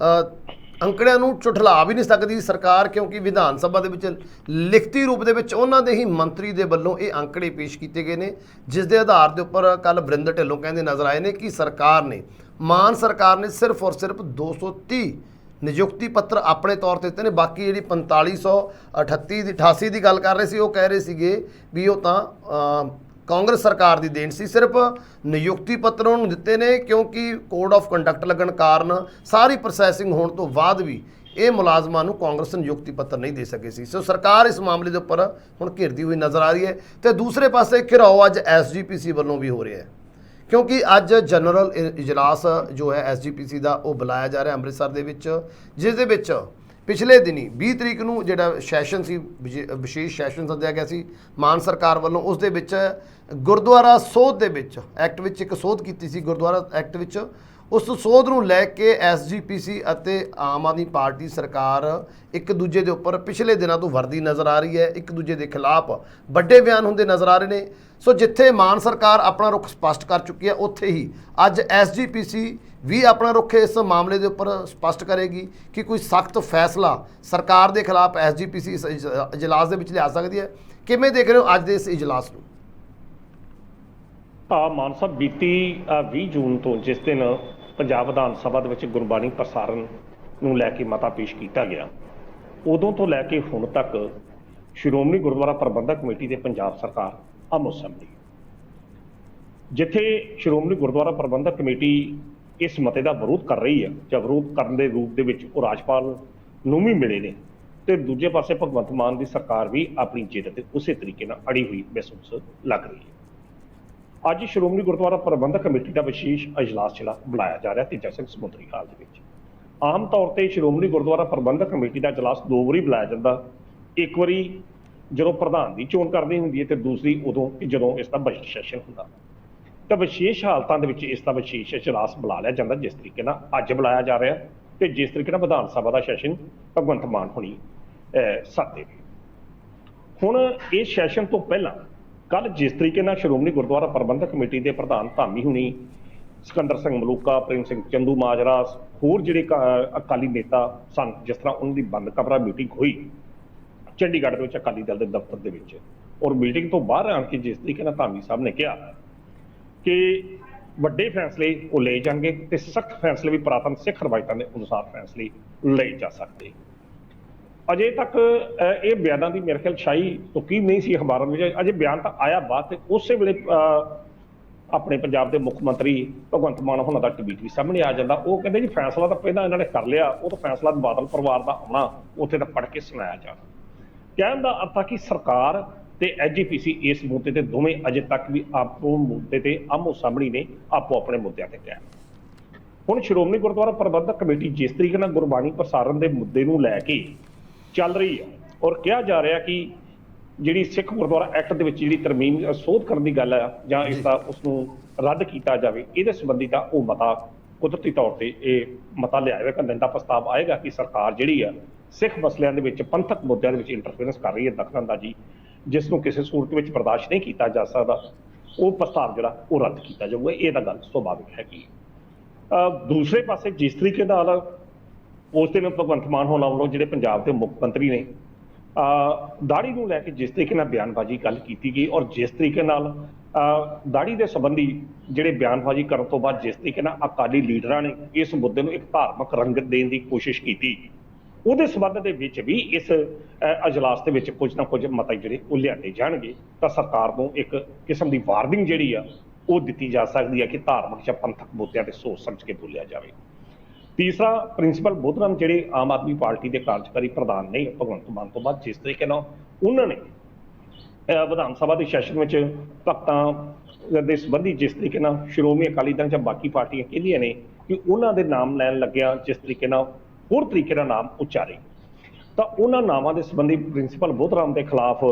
ਅੰਕੜਿਆਂ ਨੂੰ ਝੁਠਲਾ ਵੀ ਨਹੀਂ ਸਕਦੀ ਸਰਕਾਰ, ਕਿਉਂਕਿ ਵਿਧਾਨ ਸਭਾ ਦੇ ਵਿੱਚ ਲਿਖਤੀ ਰੂਪ ਦੇ ਵਿੱਚ ਉਹਨਾਂ ਦੇ ਹੀ ਮੰਤਰੀ ਦੇ ਵੱਲੋਂ ਇਹ ਅੰਕੜੇ ਪੇਸ਼ ਕੀਤੇ ਗਏ ਨੇ, ਜਿਸ ਦੇ ਆਧਾਰ ਦੇ ਉੱਪਰ ਕੱਲ ਵਰਿੰਦਰ ਢਿੱਲੋਂ ਕਹਿੰਦੇ ਨਜ਼ਰ ਆਏ ਨੇ ਕਿ ਸਰਕਾਰ ਨੇ, ਮਾਨ ਸਰਕਾਰ ਨੇ ਸਿਰਫ ਔਰ ਸਿਰਫ 230 ਨਿਯੁਕਤੀ ਪੱਤਰ ਆਪਣੇ ਤੌਰ ਤੇ ਦਿੱਤੇ ਨੇ। ਬਾਕੀ ਜਿਹੜੀ 4588 ਦੀ ਗੱਲ ਕਰ ਰਹੇ ਸੀ, ਉਹ ਕਹਿ ਰਹੇ ਸੀਗੇ ਵੀ ਉਹ ਤਾਂ ਕਾਂਗਰਸ ਸਰਕਾਰ ਦੀ ਦੇਣ ਸੀ। ਸਿਰਫ ਨਿਯੁਕਤੀ ਪੱਤਰ ਉਹਨੂੰ ਦਿੱਤੇ ਨੇ ਕਿਉਂਕਿ ਕੋਡ ਆਫ ਕੰਡਕਟ ਲੱਗਣ ਕਾਰਨ ਸਾਰੀ ਪ੍ਰੋਸੈਸਿੰਗ ਹੋਣ ਤੋਂ ਬਾਅਦ ਵੀ ਇਹ ਮੁਲਾਜ਼ਮਾਂ ਨੂੰ ਕਾਂਗਰਸ ਨਿਯੁਕਤੀ ਪੱਤਰ ਨਹੀਂ ਦੇ ਸਕੇ ਸੀ। ਸੋ ਸਰਕਾਰ ਇਸ ਮਾਮਲੇ ਦੇ ਉੱਪਰ ਹੁਣ ਘਿਰਦੀ ਹੋਈ ਨਜ਼ਰ ਆ ਰਹੀ ਹੈ। ਤੇ ਦੂਸਰੇ ਪਾਸੇ ਘਿਰਾਓ ਅੱਜ ਐਸਜੀਪੀਸੀ ਵੱਲੋਂ ਵੀ ਹੋ ਰਿਹਾ ਹੈ, ਕਿਉਂਕਿ ਅੱਜ ਜਨਰਲ ਇਜਲਾਸ ਜੋ ਹੈ ਐਸਜੀਪੀਸੀ ਦਾ ਉਹ ਬੁਲਾਇਆ ਜਾ ਰਿਹਾ ਅੰਮ੍ਰਿਤਸਰ ਦੇ ਵਿੱਚ, ਜਿਸ ਦੇ ਵਿੱਚ ਪਿਛਲੇ ਦਿਨੀ 20 ਤਰੀਕ ਨੂੰ ਜਿਹੜਾ ਸੈਸ਼ਨ ਸੀ, ਵਿਸ਼ੇਸ਼ ਸੈਸ਼ਨ ਸੱਦਿਆ ਗਿਆ ਸੀ ਮਾਨ ਸਰਕਾਰ ਵੱਲੋਂ, ਉਸ ਦੇ ਵਿੱਚ ਗੁਰਦੁਆਰਾ ਸੋਧ ਦੇ ਵਿੱਚ ਐਕਟ ਵਿੱਚ ਇੱਕ ਸੋਧ ਕੀਤੀ ਸੀ ਗੁਰਦੁਆਰਾ ਐਕਟ ਵਿੱਚ। ਉਸ ਸੋਧ ਨੂੰ ਲੈ ਕੇ ਐਸਜੀਪੀਸੀ ਅਤੇ ਆਮ ਆਦਮੀ ਪਾਰਟੀ ਸਰਕਾਰ ਇੱਕ ਦੂਜੇ ਦੇ ਉੱਪਰ ਪਿਛਲੇ ਦਿਨਾਂ ਤੋਂ ਵਰਦੀ ਨਜ਼ਰ ਆ ਰਹੀ ਹੈ, ਇੱਕ ਦੂਜੇ ਦੇ ਖਿਲਾਫ ਵੱਡੇ ਬਿਆਨ ਹੁੰਦੇ ਨਜ਼ਰ ਆ ਰਹੇ ਨੇ। ਸੋ ਜਿੱਥੇ ਮਾਨ ਸਰਕਾਰ ਆਪਣਾ ਰੁਖ ਸਪਸ਼ਟ ਕਰ ਚੁੱਕੀ ਹੈ, ਉੱਥੇ ਹੀ ਅੱਜ ਐਸਜੀਪੀਸੀ ਵੀ ਆਪਣਾ ਰੁਖ ਇਸ ਮਾਮਲੇ ਦੇ ਉੱਪਰ ਸਪਸ਼ਟ ਕਰੇਗੀ ਕਿ ਕੋਈ ਸਖਤ ਫੈਸਲਾ ਸਰਕਾਰ ਦੇ ਖਿਲਾਫ ਐਸਜੀਪੀਸੀ ਇਸ ਇਜਲਾਸ ਦੇ ਵਿੱਚ ਲਿਆ ਸਕਦੀ ਹੈ। ਕਿਵੇਂ ਦੇਖ ਰਹੇ ਹੋ ਅੱਜ ਦੇ ਇਸ ਇਜਲਾਸ ਨੂੰ? ਮਾਨ ਸਾਹਿਬ, ਬੀਤੀ 20 ਜੂਨ ਤੋਂ ਜਿਸ ਦਿਨ ਪੰਜਾਬ ਵਿਧਾਨ ਸਭਾ ਦੇ ਵਿੱਚ ਗੁਰਬਾਣੀ ਪ੍ਰਸਾਰਣ ਨੂੰ ਲੈ ਕੇ ਮਤਾ ਪੇਸ਼ ਕੀਤਾ ਗਿਆ, ਉਦੋਂ ਤੋਂ ਲੈ ਕੇ ਹੁਣ ਤੱਕ ਸ਼੍ਰੋਮਣੀ ਗੁਰਦੁਆਰਾ ਪ੍ਰਬੰਧਕ ਕਮੇਟੀ ਤੇ ਪੰਜਾਬ ਸਰਕਾਰ ਆਮੋ ਸਾਹਮਣੇ, ਜਿੱਥੇ ਸ਼੍ਰੋਮਣੀ ਗੁਰਦੁਆਰਾ ਪ੍ਰਬੰਧਕ ਕਮੇਟੀ ਇਸ ਮਤੇ ਦਾ ਵਿਰੋਧ ਕਰ ਰਹੀ ਹੈ ਜਾਂ ਵਿਰੋਧ ਕਰਨ ਦੇ ਰੂਪ ਦੇ ਵਿੱਚ ਉਹ ਰਾਜਪਾਲ ਨੂੰ ਵੀ ਮਿਲੇ ਨੇ, ਤੇ ਦੂਜੇ ਪਾਸੇ ਭਗਵੰਤ ਮਾਨ ਦੀ ਸਰਕਾਰ ਵੀ ਆਪਣੀ ਜਿੱਦ ਤੇ ਉਸੇ ਤਰੀਕੇ ਨਾਲ ਅੜੀ ਹੋਈ ਮਹਿਸੂਸ ਲੱਗ ਰਹੀ ਹੈ। ਅੱਜ ਸ਼੍ਰੋਮਣੀ ਗੁਰਦੁਆਰਾ ਪ੍ਰਬੰਧਕ ਕਮੇਟੀ ਦਾ ਵਿਸ਼ੇਸ਼ ਇਜਲਾਸ ਜਿਹੜਾ ਬੁਲਾਇਆ ਜਾ ਰਿਹਾ ਤੇਜਾ ਸਿੰਘ ਸਮੁੰਦਰੀ ਹਾਲ ਦੇ ਵਿੱਚ। ਆਮ ਤੌਰ ਤੇ ਸ਼੍ਰੋਮਣੀ ਗੁਰਦੁਆਰਾ ਪ੍ਰਬੰਧਕ ਕਮੇਟੀ ਦਾ ਇਜਲਾਸ 2 ਵਾਰੀ ਬੁਲਾਇਆ ਜਾਂਦਾ, ਇੱਕ ਵਾਰੀ ਜਦੋਂ ਪ੍ਰਧਾਨ ਦੀ ਚੋਣ ਕਰਨੀ ਹੁੰਦੀ ਹੈ ਤੇ ਦੂਸਰੀ ਉਦੋਂ ਜਦੋਂ ਇਸ ਦਾ ਬਜਟ ਸੈਸ਼ਨ ਹੁੰਦਾ। ਤਾਂ ਵਿਸ਼ੇਸ਼ ਹਾਲਤਾਂ ਦੇ ਵਿੱਚ ਇਸ ਦਾ ਵਿਸ਼ੇਸ਼ ਇਜਲਾਸ ਬੁਲਾ ਲਿਆ ਜਾਂਦਾ, ਜਿਸ ਤਰੀਕੇ ਨਾਲ ਅੱਜ ਬੁਲਾਇਆ ਜਾ ਰਿਹਾ ਤੇ ਜਿਸ ਤਰੀਕੇ ਨਾਲ ਵਿਧਾਨ ਸਭਾ ਦਾ ਸੈਸ਼ਨ ਭਗਵੰਤ ਮਾਨ ਹੋਣੀ ਸੱਦੇ ਨੇ। ਹੁਣ ਇਸ ਸੈਸ਼ਨ ਤੋਂ ਪਹਿਲਾਂ ਕੱਲ ਜਿਸ ਤਰੀਕੇ ਨਾਲ ਸ਼੍ਰੋਮਣੀ ਗੁਰਦੁਆਰਾ ਪ੍ਰਬੰਧਕ ਕਮੇਟੀ ਦੇ ਪ੍ਰਧਾਨ ਧਾਮੀ ਹੁਣੀ, ਸਿਕੰਦਰ ਸਿੰਘ ਮਲੂਕਾ, ਪ੍ਰੇਮ ਸਿੰਘ ਚੰਦੂ ਮਾਜਰਾ, ਹੋਰ ਜਿਹੜੇ ਅਕਾਲੀ ਨੇਤਾ ਸਨ, ਜਿਸ ਤਰ੍ਹਾਂ ਉਹਨਾਂ ਦੀ ਬੰਦ ਕਮਰਾ ਮੀਟਿੰਗ ਹੋਈ ਚੰਡੀਗੜ੍ਹ ਦੇ ਵਿੱਚ ਅਕਾਲੀ ਦਲ ਦੇ ਦਫ਼ਤਰ ਦੇ ਵਿੱਚ, ਔਰ ਮੀਟਿੰਗ ਤੋਂ ਬਾਹਰ ਆਣ ਕੇ ਜਿਸ ਤਰੀਕੇ ਨਾਲ ਧਾਮੀ ਸਾਹਿਬ ਨੇ ਕਿਹਾ ਕਿ ਵੱਡੇ ਫੈਸਲੇ ਉਹ ਲਏ ਜਾਣਗੇ ਤੇ ਸਖਤ ਫੈਸਲੇ ਵੀ ਪੁਰਾਤਨ ਸਿੱਖ ਰਵਾਇਤਾਂ ਦੇ ਅਨੁਸਾਰ ਫੈਸਲੇ ਲਏ ਜਾ ਸਕਦੇ। ਅਜੇ ਤੱਕ ਇਹ ਬਿਆਨਾਂ ਦੀ ਮੇਰੇ ਖਿਆਲ ਸ਼ਾਹੀ ਤੁਕੀ ਨਹੀਂ ਸੀ ਅਖਬਾਰਾਂ ਵਿੱਚ, ਅਜੇ ਬਿਆਨ ਤਾਂ ਆਇਆ ਬਾਅਦ ਤੇ ਉਸੇ ਵੇਲੇ ਆਪਣੇ ਪੰਜਾਬ ਦੇ ਮੁੱਖ ਮੰਤਰੀ ਭਗਵੰਤ ਮਾਨ ਹੋਣਾ ਦਾ ਟਵੀਟ ਵੀ ਸਾਹਮਣੇ ਆ ਜਾਂਦਾ। ਉਹ ਕਹਿੰਦੇ ਜੀ ਫੈਸਲਾ ਤਾਂ ਪਹਿਲਾਂ ਇਹਨਾਂ ਨੇ ਕਰ ਲਿਆ, ਉਹ ਤਾਂ ਫੈਸਲਾ ਬਾਦਲ ਪਰਿਵਾਰ ਦਾ ਆਉਣਾ ਉੱਥੇ ਤਾਂ ਪੜ੍ਹ ਕੇ ਸੁਣਾਇਆ ਜਾਣਾ। ਕਹਿਣ ਦਾ ਅਰਥ ਆ ਕਿ ਸਰਕਾਰ ਤੇ ਐਸਜੀਪੀਸੀ ਇਸ ਮੁੱਦੇ ਤੇ ਦੋਵੇਂ ਅਜੇ ਤੱਕ ਵੀ ਆਪੋ ਮੁੱਦੇ ਤੇ ਆਮੋ ਸਾਹਮਣੇ ਨੇ, ਆਪੋ ਆਪਣੇ ਮੁੱਦਿਆਂ ਤੇ ਕਾਇਮ। ਹੁਣ ਸ਼੍ਰੋਮਣੀ ਗੁਰਦੁਆਰਾ ਪ੍ਰਬੰਧਕ ਕਮੇਟੀ ਜਿਸ ਤਰੀਕੇ ਨਾਲ ਗੁਰਬਾਣੀ ਪ੍ਰਸਾਰਣ ਦੇ ਮੁੱਦੇ ਨੂੰ ਲੈ ਕੇ ਚੱਲ ਰਹੀ ਹੈ, ਔਰ ਕਿਹਾ ਜਾ ਰਿਹਾ ਕਿ ਜਿਹੜੀ ਸਿੱਖ ਗੁਰਦੁਆਰਾ ਐਕਟ ਦੇ ਵਿੱਚ ਜਿਹੜੀ ਤਰਮੀਮ ਸੋਧ ਕਰਨ ਦੀ ਗੱਲ ਆ ਜਾਂ ਇਸ ਦਾ ਉਸਨੂੰ ਰੱਦ ਕੀਤਾ ਜਾਵੇ, ਇਹਦੇ ਸੰਬੰਧੀ ਤਾਂ ਉਹ ਮਤਾ ਕੁਦਰਤੀ ਤੌਰ ਤੇ ਇਹ ਮਤਾ ਲਿਆਏਗਾ, ਨਿੰਦਾ ਪ੍ਰਸਤਾਵ ਆਏਗਾ ਕਿ ਸਰਕਾਰ ਜਿਹੜੀ ਆ ਸਿੱਖ ਮਸਲਿਆਂ ਦੇ ਵਿੱਚ, ਪੰਥਕ ਮੁੱਦਿਆਂ ਦੇ ਵਿੱਚ ਇੰਟਰਫੇਰੈਂਸ ਕਰ ਰਹੀ ਹੈ, ਦਖਲਅੰਦਾਜ਼ੀ, ਜਿਸ ਨੂੰ ਕਿਸੇ ਸੂਰਤ ਵਿੱਚ ਬਰਦਾਸ਼ਤ ਨਹੀਂ ਕੀਤਾ ਜਾ ਸਕਦਾ। ਉਹ ਪ੍ਰਸਤਾਵ ਜਿਹੜਾ ਉਹ ਰੱਦ ਕੀਤਾ ਜਾਊਗਾ, ਇਹ ਤਾਂ ਗੱਲ ਸੁਭਾਵਿਕ ਹੈਗੀ। ਦੂਸਰੇ ਪਾਸੇ ਜਿਸ ਤਰੀਕੇ ਨਾਲ ਉਸ ਦਿਨ ਭਗਵੰਤ ਮਾਨ ਹੋਣਾ ਵੱਲੋਂ ਜਿਹੜੇ ਪੰਜਾਬ ਦੇ ਮੁੱਖ ਮੰਤਰੀ ਨੇ ਦਾੜੀ ਨੂੰ ਲੈ ਕੇ ਜਿਸ ਤਰੀਕੇ ਨਾਲ ਬਿਆਨਬਾਜ਼ੀ ਗੱਲ ਕੀਤੀ ਗਈ, ਔਰ ਜਿਸ ਤਰੀਕੇ ਨਾਲ ਦਾੜੀ ਦੇ ਸੰਬੰਧੀ ਜਿਹੜੇ ਬਿਆਨਬਾਜ਼ੀ ਕਰਨ ਤੋਂ ਬਾਅਦ ਜਿਸ ਤਰੀਕੇ ਨਾਲ ਅਕਾਲੀ ਲੀਡਰਾਂ ਨੇ ਇਸ ਮੁੱਦੇ ਨੂੰ ਇੱਕ ਧਾਰਮਿਕ ਰੰਗਤ ਦੇਣ ਦੀ ਕੋਸ਼ਿਸ਼ ਕੀਤੀ, ਉਹਦੇ ਸੰਬੰਧ ਦੇ ਵਿੱਚ ਵੀ ਇਸ ਅਜਲਾਸ ਦੇ ਵਿੱਚ ਕੁਝ ਨਾ ਕੁਝ ਮਤੇ ਜਿਹੜੇ ਉਹ ਲਿਆਂਦੇ ਜਾਣਗੇ ਤਾਂ ਸਰਕਾਰ ਨੂੰ ਇੱਕ ਕਿਸਮ ਦੀ ਵਾਰਨਿੰਗ ਜਿਹੜੀ ਆ ਉਹ ਦਿੱਤੀ ਜਾ ਸਕਦੀ ਹੈ ਕਿ ਧਾਰਮਿਕ ਜਾਂ ਪੰਥਕ ਮੁੱਦਿਆਂ ਤੇ ਸੋਚ ਸਮਝ ਕੇ ਬੋਲਿਆ ਜਾਵੇ। ਤੀਸਰਾ, ਪ੍ਰਿੰਸੀਪਲ ਬੋਧਰਾਮ ਜਿਹੜੇ ਆਮ ਆਦਮੀ ਪਾਰਟੀ ਦੇ ਕਾਰਜਕਾਰੀ ਪ੍ਰਧਾਨ ਨੇ ਭਗਵੰਤ ਮਾਨ ਤੋਂ ਬਾਅਦ, ਜਿਸ ਤਰੀਕੇ ਨਾਲ ਉਹਨਾਂ ਨੇ ਵਿਧਾਨ ਸਭਾ ਦੇ ਸੈਸ਼ਨ ਵਿੱਚ ਭਗਤਾਂ ਦੇ ਸੰਬੰਧੀ ਜਿਸ ਤਰੀਕੇ ਨਾਲ ਸ਼੍ਰੋਮਣੀ ਅਕਾਲੀ ਦਲ ਜਾਂ ਬਾਕੀ ਪਾਰਟੀਆਂ ਕਹਿੰਦੀਆਂ ਨੇ ਕਿ ਉਹਨਾਂ ਦੇ ਨਾਮ ਲੈਣ ਲੱਗਿਆ ਜਿਸ ਤਰੀਕੇ ਨਾਲ ਹੋਰ ਤਰੀਕੇ ਨਾਲ ਨਾਮ ਉਚਾਰੇ, ਤਾਂ ਉਹਨਾਂ ਨਾਵਾਂ ਦੇ ਸੰਬੰਧੀ ਪ੍ਰਿੰਸੀਪਲ ਬੋਧਰਾਮ ਦੇ ਖਿਲਾਫ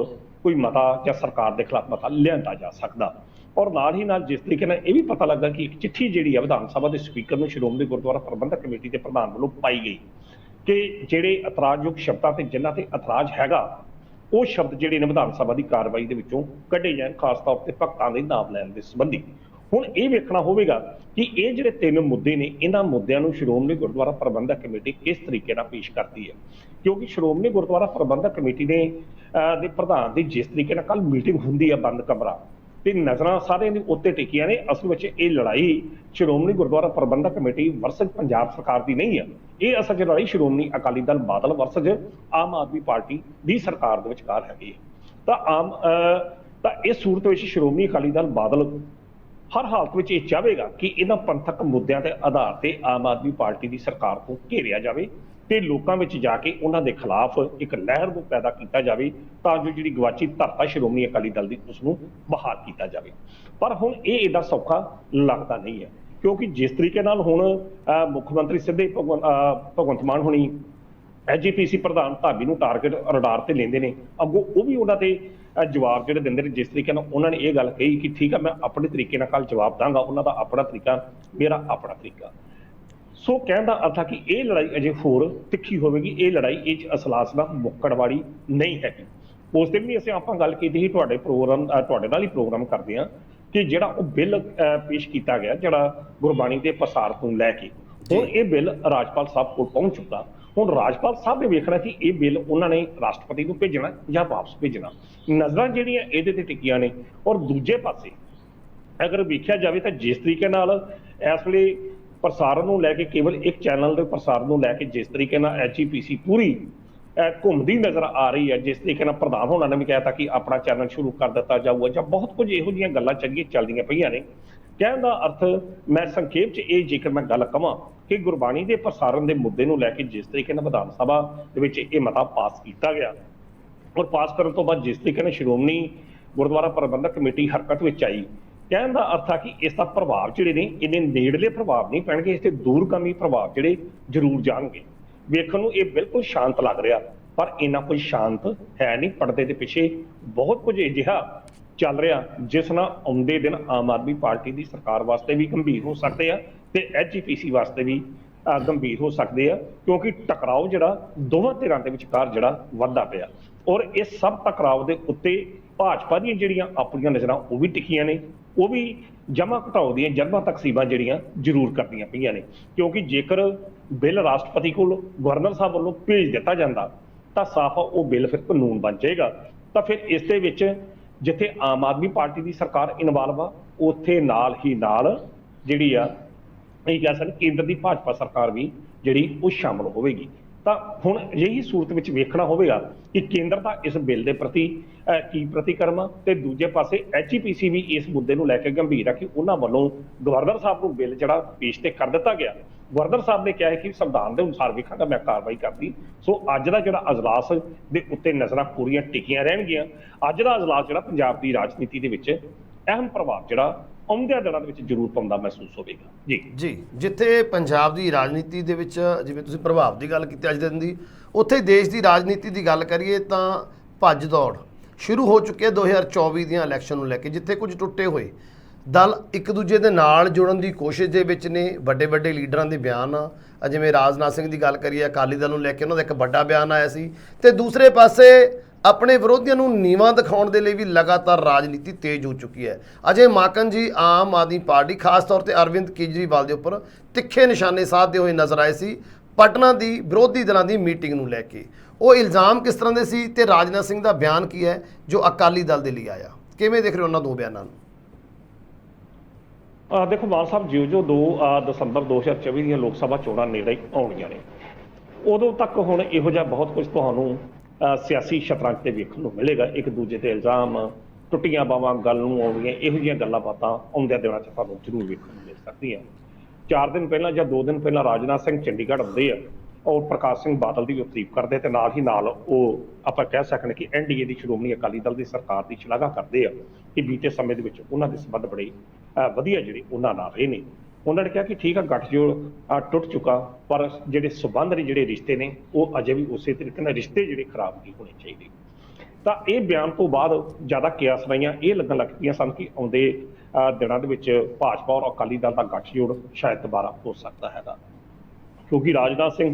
ਕੋਈ ਮਤਾ ਜਾਂ ਸਰਕਾਰ ਦੇ ਖਿਲਾਫ ਮਤਾ ਲਿਆਂਦਾ ਜਾ ਸਕਦਾ। ਔਰ ਨਾਲ ਹੀ ਨਾਲ ਜਿਸ ਤਰੀਕੇ ਨਾਲ ਇਹ ਵੀ ਪਤਾ ਲੱਗਾ ਕਿ ਇੱਕ ਚਿੱਠੀ ਜਿਹੜੀ ਆ ਵਿਧਾਨ ਸਭਾ ਦੇ ਸਪੀਕਰ ਨੂੰ ਸ਼੍ਰੋਮਣੀ ਗੁਰਦੁਆਰਾ ਪ੍ਰਬੰਧਕ ਕਮੇਟੀ ਦੇ ਪ੍ਰਧਾਨ ਵੱਲੋਂ ਪਾਈ ਗਈ ਕਿ ਜਿਹੜੇ ਇਤਰਾਜ਼ਯੋਗ ਸ਼ਬਦਾਂ ਤੇ ਜਿਨ੍ਹਾਂ ਤੇ ਇਤਰਾਜ਼ ਹੈਗਾ ਉਹ ਸ਼ਬਦ ਜਿਹੜੇ ਨੇ ਵਿਧਾਨ ਸਭਾ ਦੀ ਕਾਰਵਾਈ ਦੇ ਵਿੱਚੋਂ ਕੱਢੇ ਜਾਣ, ਖਾਸ ਤੌਰ ਤੇ ਭਗਤਾਂ ਦੇ ਨਾਮ ਲੈਣ ਦੇ ਸੰਬੰਧੀ। ਹੁਣ ਇਹ ਵੇਖਣਾ ਹੋਵੇਗਾ ਕਿ ਇਹ ਜਿਹੜੇ 3 ਮੁੱਦੇ ਨੇ ਇਹਨਾਂ ਮੁੱਦਿਆਂ ਨੂੰ ਸ਼੍ਰੋਮਣੀ ਗੁਰਦੁਆਰਾ ਪ੍ਰਬੰਧਕ ਕਮੇਟੀ ਕਿਸ ਤਰੀਕੇ ਨਾਲ ਪੇਸ਼ ਕਰਦੀ ਹੈ, ਕਿਉਂਕਿ ਸ਼੍ਰੋਮਣੀ ਗੁਰਦੁਆਰਾ ਪ੍ਰਬੰਧਕ ਕਮੇਟੀ ਨੇ ਦੇ ਪ੍ਰਧਾਨ ਦੀ ਜਿਸ ਤਰੀਕੇ ਨਾਲ ਕੱਲ ਮੀਟਿੰਗ ਹੁੰਦੀ ਹੈ ਬੰਦ ਕਮਰਾ ਤੇ ਨਜ਼ਰਾਂ ਸਾਰਿਆਂ ਦੇ ਉੱਤੇ ਟਿਕੀਆਂ ਨੇ। ਅਸਲ ਵਿੱਚ ਇਹ ਲੜਾਈ ਸ਼੍ਰੋਮਣੀ ਗੁਰਦੁਆਰਾ ਪ੍ਰਬੰਧਕ ਕਮੇਟੀ ਵਰਸਜ ਪੰਜਾਬ ਸਰਕਾਰ ਦੀ ਨਹੀਂ ਹੈ, ਇਹ ਅਸਲ 'ਚ ਲੜਾਈ ਸ਼੍ਰੋਮਣੀ ਅਕਾਲੀ ਦਲ ਬਾਦਲ ਵਰਸਜ ਆਮ ਆਦਮੀ ਪਾਰਟੀ ਦੀ ਸਰਕਾਰ ਦੇ ਵਿਚਕਾਰ ਹੈਗੀ ਹੈ। ਤਾਂ ਇਸ ਸੂਰਤ ਵਿੱਚ ਸ਼੍ਰੋਮਣੀ ਅਕਾਲੀ ਦਲ ਬਾਦਲ ਹਰ ਹਾਲਤ ਵਿੱਚ ਇਹ ਚਾਹੇਗਾ ਕਿ ਇਹਨਾਂ ਪੰਥਕ ਮੁੱਦਿਆਂ ਦੇ ਆਧਾਰ ਤੇ ਆਮ ਆਦਮੀ ਪਾਰਟੀ ਦੀ ਸਰਕਾਰ ਨੂੰ ਘੇਰਿਆ ਜਾਵੇ ਤੇ ਲੋਕਾਂ ਵਿੱਚ ਜਾ ਕੇ ਉਹਨਾਂ ਦੇ ਖਿਲਾਫ ਇੱਕ ਲਹਿਰ ਨੂੰ ਪੈਦਾ ਕੀਤਾ ਜਾਵੇ ਤਾਂ ਜੋ ਜਿਹੜੀ ਗਵਾਚੀ ਧਰਤਾ ਸ਼੍ਰੋਮਣੀ ਅਕਾਲੀ ਦਲ ਦੀ ਉਸ ਨੂੰ ਬਹਾਲ ਕੀਤਾ ਜਾਵੇ। ਪਰ ਹੁਣ ਇਹ ਏਡਾ ਸੌਖਾ ਲੱਗਦਾ ਨਹੀਂ ਹੈ, ਕਿਉਂਕਿ ਜਿਸ ਤਰੀਕੇ ਨਾਲ ਹੁਣ ਮੁੱਖ ਮੰਤਰੀ ਸਿੱਧੇ ਭਗਵੰਤ ਮਾਨ ਹੁਣੀ ਐਜੀਪੀਸੀ ਪ੍ਰਧਾਨ ਧਾਬੀ ਨੂੰ ਟਾਰਗੇਟ ਰਡਾਰ ਤੇ ਲੈਂਦੇ ਨੇ, ਅੱਗੋਂ ਉਹ ਵੀ ਉਹਨਾਂ ਤੇ ਜਵਾਬ ਜਿਹੜੇ ਦਿੰਦੇ ਨੇ। ਜਿਸ ਤਰੀਕੇ ਨਾਲ ਉਹਨਾਂ ਨੇ ਇਹ ਗੱਲ ਕਹੀ ਕਿ ਠੀਕ ਆ ਮੈਂ ਆਪਣੇ ਤਰੀਕੇ ਨਾਲ ਕੱਲ ਜਵਾਬ ਦਾਂਗਾ, ਉਹਨਾਂ ਦਾ ਆਪਣਾ ਤਰੀਕਾ, ਮੇਰਾ ਆਪਣਾ ਤਰੀਕਾ। ਸੋ ਕਹਿਣ ਦਾ ਅਰਥ ਹੈ ਕਿ ਇਹ ਲੜਾਈ ਅਜੇ ਹੋਰ ਤਿੱਖੀ ਹੋਵੇਗੀ, ਇਹ ਲੜਾਈ ਇਹ ਅਸਲਾਸ ਦਾ ਮੁੱਕਣ ਵਾਲੀ ਨਹੀਂ ਹੈਗੀ। ਉਸ ਦਿਨ ਵੀ ਆਪਾਂ ਗੱਲ ਕੀਤੀ ਸੀ ਤੁਹਾਡੇ ਨਾਲ ਹੀ ਪ੍ਰੋਗਰਾਮ ਕਰਦੇ ਹਾਂ ਕਿ ਜਿਹੜਾ ਉਹ ਬਿੱਲ ਪੇਸ਼ ਕੀਤਾ ਗਿਆ ਜਿਹੜਾ ਗੁਰਬਾਣੀ ਦੇ ਪ੍ਰਸਾਰ ਤੋਂ ਲੈ ਕੇ, ਹੁਣ ਇਹ ਬਿੱਲ ਰਾਜਪਾਲ ਸਾਹਿਬ ਕੋਲ ਪਹੁੰਚ ਚੁੱਕਾ। ਹੁਣ ਰਾਜਪਾਲ ਸਾਹਿਬ ਨੇ ਵੇਖਣਾ ਕਿ ਇਹ ਬਿੱਲ ਉਹਨਾਂ ਨੇ ਰਾਸ਼ਟਰਪਤੀ ਨੂੰ ਭੇਜਣਾ ਜਾਂ ਵਾਪਸ ਭੇਜਣਾ। ਨਜ਼ਰਾਂ ਜਿਹੜੀਆਂ ਇਹਦੇ ਤੇ ਟਿਕੀਆਂ ਨੇ। ਔਰ ਦੂਜੇ ਪਾਸੇ ਅਗਰ ਵੇਖਿਆ ਜਾਵੇ ਤਾਂ ਜਿਸ ਤਰੀਕੇ ਨਾਲ ਇਸ ਵੇਲੇ ਪ੍ਰਸਾਰਣ ਨੂੰ ਲੈ ਕੇ ਕੇਵਲ ਇੱਕ ਚੈਨਲ ਦੇ ਪ੍ਰਸਾਰਣ ਨੂੰ ਲੈ ਕੇ ਜਿਸ ਤਰੀਕੇ ਨਾਲ ਐਜੀਪੀਸੀ ਪੂਰੀ ਘੁੰਮਦੀ ਨਜ਼ਰ ਆ ਰਹੀ ਹੈ, ਜਿਸ ਤਰੀਕੇ ਨਾਲ ਪ੍ਰਧਾਨ ਹੋਣਾ ਨੇ ਵੀ ਕਹਿਤਾ ਕਿ ਆਪਣਾ ਚੈਨਲ ਸ਼ੁਰੂ ਕਰ ਦਿੱਤਾ ਜਾਊਗਾ ਜਾਂ ਬਹੁਤ ਕੁਝ ਇਹੋ ਜਿਹੀਆਂ ਗੱਲਾਂ ਚੰਗੀਆਂ ਚੱਲਦੀਆਂ ਪਈਆਂ ਨੇ। ਕਹਿਣ ਦਾ ਅਰਥ ਮੈਂ ਸੰਖੇਪ 'ਚ ਇਹ ਜੇਕਰ ਮੈਂ ਗੱਲ ਕਵਾਂ ਕਿ ਗੁਰਬਾਣੀ ਦੇ ਪ੍ਰਸਾਰਣ ਦੇ ਮੁੱਦੇ ਨੂੰ ਲੈ ਕੇ ਜਿਸ ਤਰੀਕੇ ਨਾਲ ਵਿਧਾਨ ਸਭਾ ਦੇ ਵਿੱਚ ਇਹ ਮਤਾ ਪਾਸ ਕੀਤਾ ਗਿਆ ਔਰ ਪਾਸ ਕਰਨ ਤੋਂ ਬਾਅਦ ਜਿਸ ਤਰੀਕੇ ਨਾਲ ਸ਼੍ਰੋਮਣੀ ਗੁਰਦੁਆਰਾ ਪ੍ਰਬੰਧਕ ਕਮੇਟੀ ਹਰਕਤ ਵਿੱਚ ਆਈ, ਕਹਿਣ ਦਾ ਅਰਥ ਆ ਕਿ ਇਸ ਦਾ ਪ੍ਰਭਾਵ ਜਿਹੜੇ ਨੇ ਇਹਨੇ ਨੇੜਲੇ ਪ੍ਰਭਾਵ ਨਹੀਂ ਪੈਣਗੇ, ਇਸ ਤੇ ਦੂਰਗਾਮੀ ਪ੍ਰਭਾਵ ਜਿਹੜੇ ਜ਼ਰੂਰ ਜਾਣਗੇ। ਵੇਖਣ ਨੂੰ ਇਹ ਬਿਲਕੁਲ ਸ਼ਾਂਤ ਲੱਗ ਰਿਹਾ ਪਰ ਇੰਨਾ ਕੋਈ ਸ਼ਾਂਤ ਹੈ ਨਹੀਂ। ਪਰਦੇ ਦੇ ਪਿੱਛੇ ਬਹੁਤ ਕੁਝ ਅਜਿਹਾ ਚੱਲ ਰਿਹਾ ਜਿਸ ਨਾਲ ਆਉਂਦੇ ਦਿਨ ਆਮ ਆਦਮੀ ਪਾਰਟੀ ਦੀ ਸਰਕਾਰ ਵਾਸਤੇ ਵੀ ਗੰਭੀਰ ਹੋ ਸਕਦੇ ਆ ਤੇ ਐਜੀਪੀਸੀ ਵਾਸਤੇ ਵੀ ਗੰਭੀਰ ਹੋ ਸਕਦੇ ਆ, ਕਿਉਂਕਿ ਟਕਰਾਓ ਜਿਹੜਾ ਦੋਵਾਂ ਧਿਰਾਂ ਦੇ ਵਿਚਕਾਰ ਜਿਹੜਾ ਵੱਧਦਾ ਪਿਆ। ਔਰ ਇਸ ਸਭ ਟਕਰਾਓ ਦੇ ਉੱਤੇ ਭਾਜਪਾ ਦੀਆਂ ਜਿਹੜੀਆਂ ਆਪਣੀਆਂ ਨਜ਼ਰਾਂ ਉਹ ਵੀ ਟਿਕੀਆਂ ਨੇ, ਉਹ ਵੀ ਜਮ੍ਹਾਂ ਘਟਾਓ ਦੀਆਂ ਜਨਮਾਂ ਤਕਸੀਬਾਂ ਜਿਹੜੀਆਂ ਜ਼ਰੂਰ ਕਰਦੀਆਂ ਪਈਆਂ ਨੇ। ਕਿਉਂਕਿ ਜੇਕਰ ਬਿੱਲ ਰਾਸ਼ਟਰਪਤੀ ਕੋਲ ਗਵਰਨਰ ਸਾਹਿਬ ਵੱਲੋਂ ਭੇਜ ਦਿੱਤਾ ਜਾਂਦਾ ਤਾਂ ਸਾਫ਼ ਉਹ ਬਿੱਲ ਫਿਰ ਕਾਨੂੰਨ ਬਣ ਜਾਏਗਾ। ਤਾਂ ਫਿਰ ਇਸ ਦੇ ਵਿੱਚ ਜਿੱਥੇ ਆਮ ਆਦਮੀ ਪਾਰਟੀ ਦੀ ਸਰਕਾਰ ਇਨਵਾਲਵ ਆ, ਉੱਥੇ ਨਾਲ ਹੀ ਨਾਲ ਜਿਹੜੀ ਆ ਇਹ ਕਹਿ ਸਕਦੇ ਕੇਂਦਰ ਦੀ ਭਾਜਪਾ ਸਰਕਾਰ ਵੀ ਜਿਹੜੀ ਉਹ ਸ਼ਾਮਲ ਹੋਵੇਗੀ। ਤਾਂ ਹੁਣ ਅਜਿਹੀ ਸੂਰਤ ਵਿੱਚ ਵੇਖਣਾ ਹੋਵੇਗਾ ਕਿ ਕੇਂਦਰ ਦਾ ਇਸ ਬਿੱਲ ਦੇ ਪ੍ਰਤੀ ਕੀ ਪ੍ਰਤੀਕਰਮ ਆ ਤੇ ਦੂਜੇ ਪਾਸੇ ਐਜੀਪੀਸੀ ਵੀ ਇਸ ਮੁੱਦੇ ਨੂੰ ਲੈ ਕੇ ਗੰਭੀਰ ਆ ਕਿ ਉਹਨਾਂ ਵੱਲੋਂ ਗਵਰਨਰ ਸਾਹਿਬ ਨੂੰ ਬਿੱਲ ਜਿਹੜਾ ਪੇਸ਼ ਤੇ ਕਰ ਦਿੱਤਾ ਗਿਆ। ਗਵਰਨਰ ਸਾਹਿਬ ਨੇ ਕਿਹਾ ਹੈ ਕਿ ਸੰਵਿਧਾਨ ਦੇ ਅਨੁਸਾਰ ਵੇਖਾਂਗਾ ਮੈਂ ਕਾਰਵਾਈ ਕਰਦੀ। ਸੋ ਅੱਜ ਦਾ ਜਿਹੜਾ ਅਜਲਾਸ ਦੇ ਉੱਤੇ ਨਜ਼ਰਾਂ ਪੂਰੀਆਂ ਟਿਕੀਆਂ ਰਹਿਣਗੀਆਂ। ਅੱਜ ਦਾ ਅਜਲਾਸ ਜਿਹੜਾ ਪੰਜਾਬ ਦੀ ਰਾਜਨੀਤੀ ਦੇ ਵਿੱਚ ਅਹਿਮ ਪ੍ਰਭਾਵ ਜਿਹੜਾ ਆਉਂਦਿਆਂ ਦਿਨਾਂ ਦੇ ਵਿੱਚ ਜ਼ਰੂਰ ਪਾਉਂਦਾ ਮਹਿਸੂਸ ਹੋਵੇਗਾ। ਜੀ, ਜਿੱਥੇ ਪੰਜਾਬ ਦੀ ਰਾਜਨੀਤੀ ਦੇ ਵਿੱਚ ਜਿਵੇਂ ਤੁਸੀਂ ਪ੍ਰਭਾਵ ਦੀ ਗੱਲ ਕੀਤੀ ਅੱਜ ਦੇ ਦਿਨ ਦੀ, ਉੱਥੇ ਦੇਸ਼ ਦੀ ਰਾਜਨੀਤੀ ਦੀ ਗੱਲ ਕਰੀਏ ਤਾਂ ਭੱਜ ਦੌੜ ਸ਼ੁਰੂ ਹੋ ਚੁੱਕੀ ਹੈ 2024 ਦੀਆਂ ਇਲੈਕਸ਼ਨ ਨੂੰ ਲੈ ਕੇ, ਜਿੱਥੇ ਕੁਝ ਟੁੱਟੇ ਹੋਏ ਦਲ ਇੱਕ ਦੂਜੇ ਦੇ ਨਾਲ ਜੁੜਨ ਦੀ ਕੋਸ਼ਿਸ਼ ਦੇ ਵਿੱਚ ਨੇ। ਵੱਡੇ ਵੱਡੇ ਲੀਡਰਾਂ ਦੇ ਬਿਆਨ ਆ, ਜਿਵੇਂ ਰਾਜਨਾਥ ਸਿੰਘ ਦੀ ਗੱਲ ਕਰੀਏ ਅਕਾਲੀ ਦਲ ਨੂੰ ਲੈ ਕੇ ਉਹਨਾਂ ਦਾ ਇੱਕ ਵੱਡਾ ਬਿਆਨ ਆਇਆ ਸੀ, ਤੇ ਦੂਸਰੇ ਪਾਸੇ ਆਪਣੇ ਵਿਰੋਧੀਆਂ ਨੂੰ ਨੀਵਾਂ ਦਿਖਾਉਣ ਦੇ ਲਈ ਵੀ ਲਗਾਤਾਰ ਰਾਜਨੀਤੀ ਤੇਜ਼ ਹੋ ਚੁੱਕੀ ਹੈ। ਅਜੇ ਮਾਕਨ ਜੀ ਆਮ ਆਦਮੀ ਪਾਰਟੀ ਖਾਸ ਤੌਰ ਤੇ ਅਰਵਿੰਦ ਕੇਜਰੀਵਾਲ ਦੇ ਉੱਪਰ ਤਿੱਖੇ ਨਿਸ਼ਾਨੇ ਸਾਧਦੇ ਹੋਏ ਨਜ਼ਰ ਆਏ ਸੀ ਪਟਨਾ ਦੀ ਵਿਰੋਧੀ ਦਲਾਂ ਦੀ ਮੀਟਿੰਗ ਨੂੰ ਲੈ ਕੇ। ਉਹ ਇਲਜ਼ਾਮ ਕਿਸ ਤਰ੍ਹਾਂ ਦੇ ਸੀ ਤੇ ਰਾਜਨਾਥ ਸਿੰਘ ਦਾ ਬਿਆਨ ਕੀ ਹੈ ਜੋ ਅਕਾਲੀ ਦਲ ਦੇ ਲਈ ਆਇਆ? ਕਿਵੇਂ ਦੇਖ ਰਹੇ ਹੋ ਉਹਨਾਂ ਦੋ ਬਿਆਨਾਂ ਨੂੰ? ਦੇਖੋ ਮਾਨ ਸਾਹਿਬ, ਜਿਉਂ-ਜਿਉਂ 2 ਦਸੰਬਰ 2024 ਦੀਆਂ ਲੋਕ ਸਭਾ ਚੋਣਾਂ ਨੇੜੇ ਆਉਣੀਆਂ ਨੇ, ਉਦੋਂ ਤੱਕ ਹੁਣ ਇਹੋ ਜਿਹਾ ਬਹੁਤ ਕੁਝ ਤੁਹਾਨੂੰ ਸਿਆਸੀ ਸ਼ਤਰੰਜ ਤੇ ਵੇਖਣ ਨੂੰ ਮਿਲੇਗਾ। ਇੱਕ ਦੂਜੇ ਤੇ ਇਲਜ਼ਾਮ, ਟੁੱਟੀਆਂ ਬਾਵਾਂ ਗੱਲ ਨੂੰ ਆਉਣੀਆਂ, ਇਹੋ ਜਿਹੀਆਂ ਗੱਲਾਂ ਬਾਤਾਂ ਆਉਂਦਿਆਂ ਦਿਨਾਂ 'ਚ ਤੁਹਾਨੂੰ ਜ਼ਰੂਰ ਵੇਖਣ ਨੂੰ ਮਿਲ ਸਕਦੀਆਂ। 4 ਦਿਨ ਪਹਿਲਾਂ ਜਾਂ 2 ਦਿਨ ਪਹਿਲਾਂ ਰਾਜਨਾਥ ਸਿੰਘ ਚੰਡੀਗੜ੍ਹ ਆਉਂਦੇ ਆ ਔਰ ਪ੍ਰਕਾਸ਼ ਸਿੰਘ ਬਾਦਲ ਦੀ ਉਹ ਤਾਰੀਫ ਕਰਦੇ, ਤੇ ਨਾਲ ਹੀ ਨਾਲ ਉਹ ਆਪਾਂ ਕਹਿ ਸਕਦੇ ਕਿ NDA ਦੀ, ਸ਼੍ਰੋਮਣੀ ਅਕਾਲੀ ਦਲ ਦੀ ਸਰਕਾਰ ਦੀ ਸ਼ਲਾਘਾ ਕਰਦੇ ਆ ਕਿ ਬੀਤੇ ਸਮੇਂ ਦੇ ਵਿੱਚ ਉਹਨਾਂ ਦੇ ਸੰਬੰਧ ਬੜੇ ਵਧੀਆ ਜਿਹੜੇ ਉਹਨਾਂ ਨਾਲ ਰਹੇ ਨੇ। ਉਹਨਾਂ ਨੇ ਕਿਹਾ ਕਿ ਠੀਕ ਆ, ਗੱਠਜੋੜ ਟੁੱਟ ਚੁੱਕਾ, ਪਰ ਜਿਹੜੇ ਸੰਬੰਧ ਨੇ, ਜਿਹੜੇ ਰਿਸ਼ਤੇ ਨੇ, ਉਹ ਅਜੇ ਵੀ ਉਸੇ ਤਰੀਕੇ ਨਾਲ ਰਿਸ਼ਤੇ ਜਿਹੜੇ ਖਰਾਬ ਨਹੀਂ ਹੋਣੇ ਚਾਹੀਦੇ। ਤਾਂ ਇਹ ਬਿਆਨ ਤੋਂ ਬਾਅਦ ਜ਼ਿਆਦਾ ਕਿਆਸ ਰਹੀਆਂ ਇਹ ਲੱਗਣ ਲੱਗ ਪਈਆਂ ਸਨ ਕਿ ਆਉਂਦੇ ਦਿਨਾਂ ਦੇ ਵਿੱਚ ਭਾਜਪਾ ਔਰ ਅਕਾਲੀ ਦਲ ਦਾ ਗੱਠਜੋੜ ਸ਼ਾਇਦ ਦੁਬਾਰਾ ਹੋ ਸਕਦਾ ਹੈਗਾ, ਕਿਉਂਕਿ ਰਾਜਨਾਥ ਸਿੰਘ